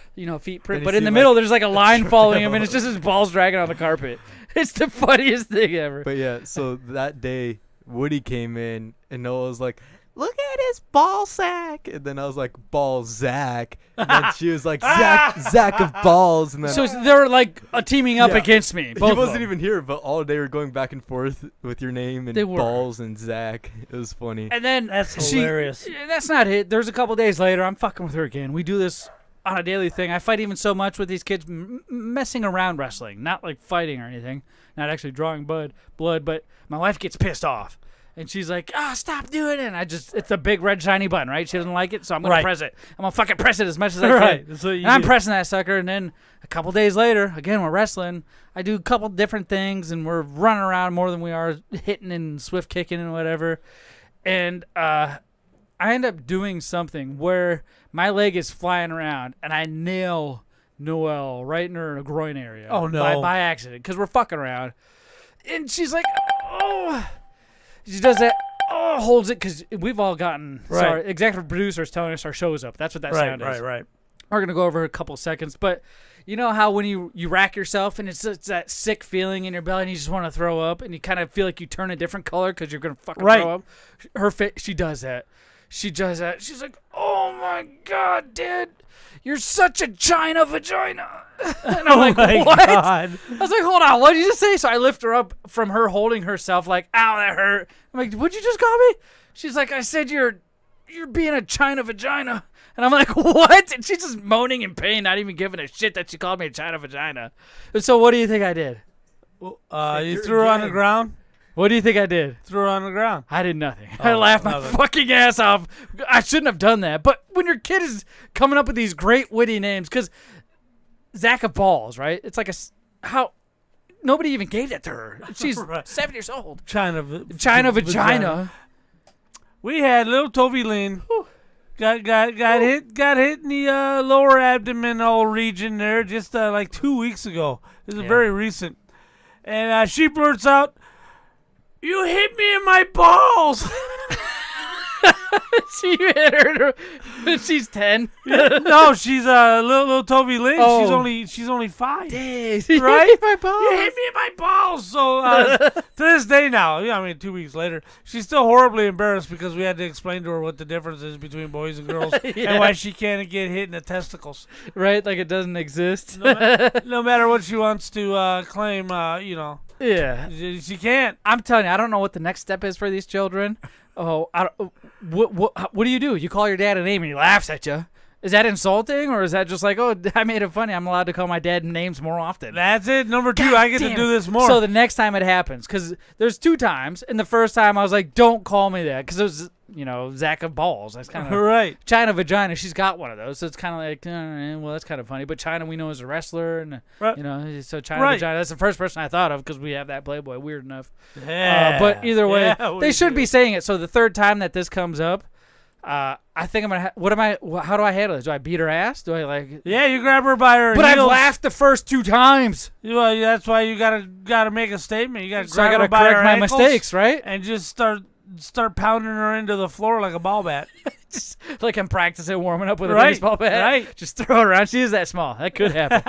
feet print, but in the middle there's like a line following him, and it's just his balls dragging on the carpet. It's the funniest thing ever. But yeah, so that day Woody came in, and Noah was like, "Look at his ball sack," and then I was like, "Ball Zach," and then she was like, "Zach of balls," and then So they're like teaming up against me. Both he wasn't even here, but all day we're going back and forth with your name and balls and Zach. It was funny. And then that's hilarious. That's not it. There's a couple days later, I'm fucking with her again. We do this on a daily thing. I fight even so much with these kids messing around wrestling, not like fighting or anything, not actually drawing blood, but my wife gets pissed off. And she's like, stop doing it. And it's a big red shiny button, right? She doesn't like it, so I'm going to press it. I'm going to fucking press it as much as I can. Right. And I'm pressing that sucker. And then a couple days later, again, we're wrestling. I do a couple different things, and we're running around more than we are hitting and swift kicking and whatever. And I end up doing something where my leg is flying around, and I nail Noelle right in her groin area. Oh, no. By accident, because we're fucking around. And she's like, oh... She does that, holds it, because we've all gotten, sorry, executive producers telling us our show's up. That's what that sound is. Right. We're going to go over a couple seconds, but you know how when you rack yourself and it's that sick feeling in your belly and you just want to throw up and you kind of feel like you turn a different color because you're going to fucking throw up? Her face, she does that. She's like, oh my God, Dad, you're such a China vagina. And I'm like, what? God. I was like, hold on, what did you just say? So I lift her up from her holding herself like, ow, that hurt. I'm like, what'd you just call me? She's like, I said you're being a China vagina. And I'm like, what? And she's just moaning in pain, not even giving a shit that she called me a China vagina. And so what do you think I did? You threw her on the ground? What do you think I did? Threw her on the ground. I did nothing. I laughed my fucking ass off. I shouldn't have done that. But when your kid is coming up with these great witty names, because Zack of balls, right? It's like how nobody even gave that to her. She's 7 years old. China vagina. We had little Tovey Lynn. Got hit in the lower abdomen region there just like 2 weeks ago. This is very recent. And she blurts out, "You hit me in my balls." She hit her. She's 10. No, she's little Tovey Lynn. Oh. She's only 5. Dang, right? My balls. You hit me in my balls. So to this day now, 2 weeks later, she's still horribly embarrassed because we had to explain to her what the difference is between boys and girls and why she can't get hit in the testicles. Right, like it doesn't exist. No matter what she wants to claim, Yeah, she can't. I'm telling you, I don't know what the next step is for these children. What do? You call your dad a name and he laughs at you. Is that insulting, or is that just like, oh, I made it funny, I'm allowed to call my dad names more often? That's it. Number 2, I get to do this more. So the next time it happens, because there's 2 times, and the first time I was like, don't call me that, because it was Zach of balls. That's kind of right. China vagina. She's got one of those, so it's kind of like, well, that's kind of funny. But China, we know, is a wrestler, and so China vagina. That's the first person I thought of because we have that Playboy. Weird enough. Yeah. But either way, they should do. be saying it. So the third time that this comes up, I think I'm gonna. How do I handle this? Do I beat her ass? Do I like? Yeah, you grab her by her. But heels. I've laughed the first 2 times. Well, that's why you gotta make a statement. You gotta So I grab her gotta by correct her my ankles mistakes, right? And just start pounding her into the floor like a ball bat. Like I'm practicing warming up with a Right, baseball bat. right. Just throw her around. She is that small. That could happen.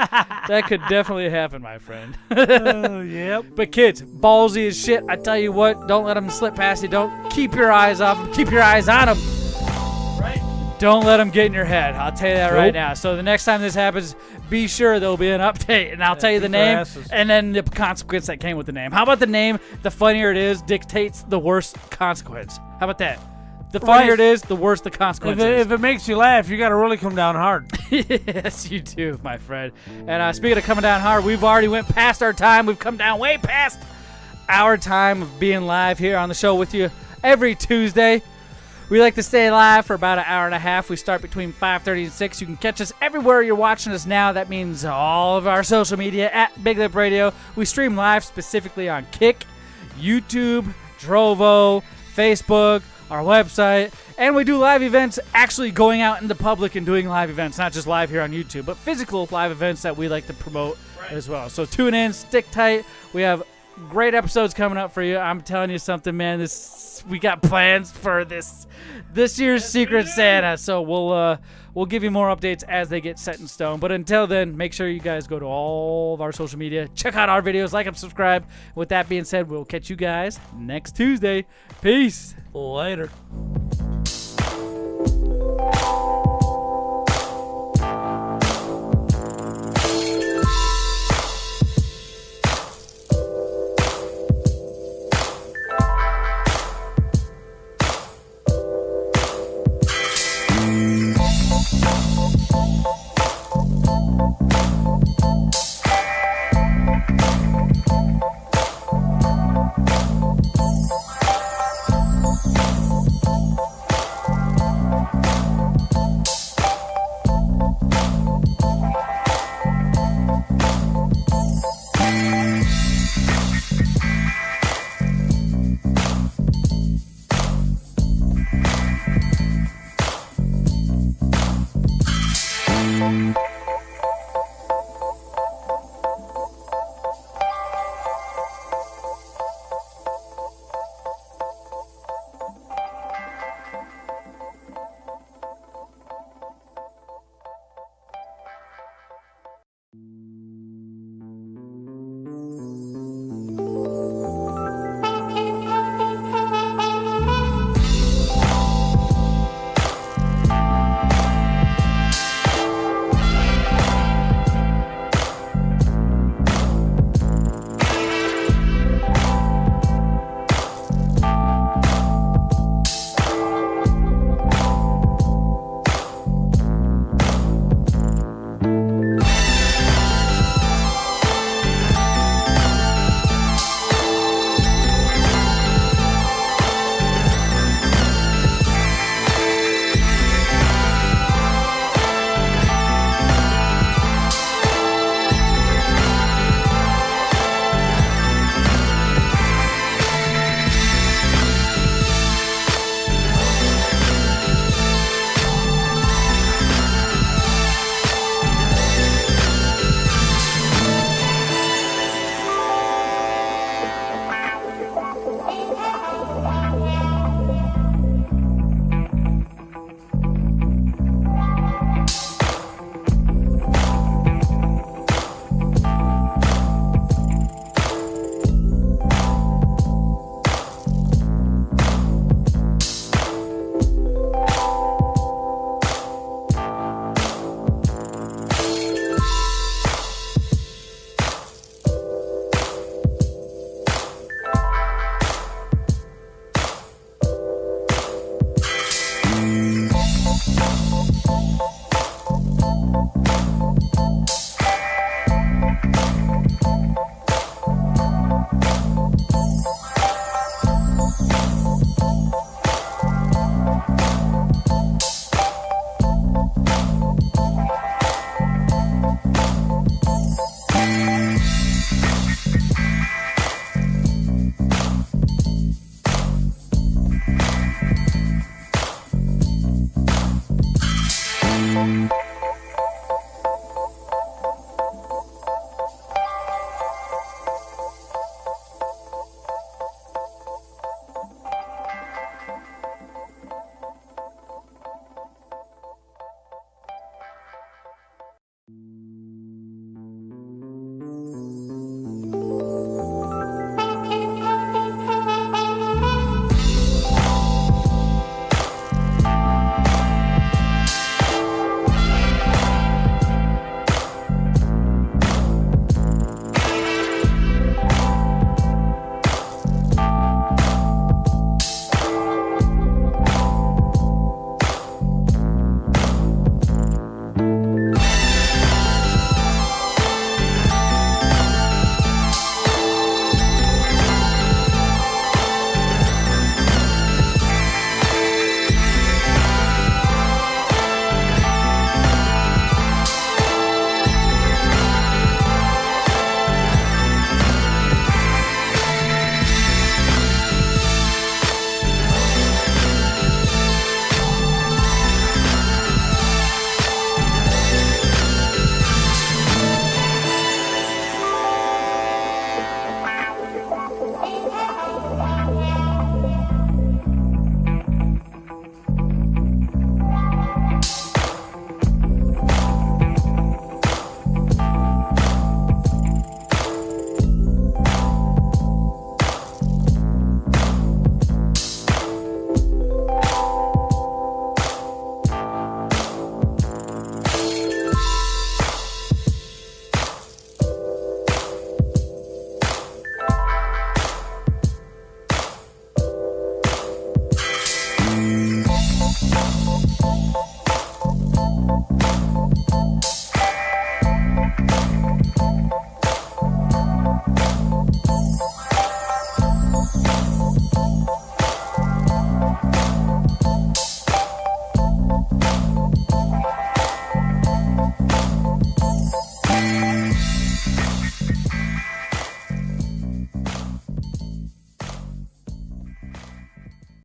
That could definitely happen, my friend. Yep. But kids, ballsy as shit. I tell you what, don't let them slip past you. Don't keep your eyes off them. Keep your eyes on them. Don't let them get in your head. I'll tell you that right now. So the next time this happens, be sure there'll be an update, and I'll tell you the name and then the consequence that came with the name. How about the name? The funnier it is dictates the worse consequence. How about that? The funnier it is, the worse the consequence is. If it makes you laugh, you got to really come down hard. Yes, you do, my friend. And speaking of coming down hard, we've already went past our time. We've come down way past our time of being live here on the show with you every Tuesday. We like to stay live for about an hour and a half. We start between 5:30 and 6. You can catch us everywhere you're watching us now. That means all of our social media at Big Lip Radio. We stream live specifically on Kick, YouTube, Drovo, Facebook, our website, and we do live events actually going out into public and doing live events, not just live here on YouTube, but physical live events that we like to promote as well. So tune in, stick tight. We have great episodes coming up for you. I'm telling you something, man. We got plans for this year's Secret Santa, so we'll give you more updates as they get set in stone. But until then, make sure you guys go to all of our social media, check out our videos, like and subscribe. With that being said, we'll catch you guys next Tuesday. Peace. Later. Bye.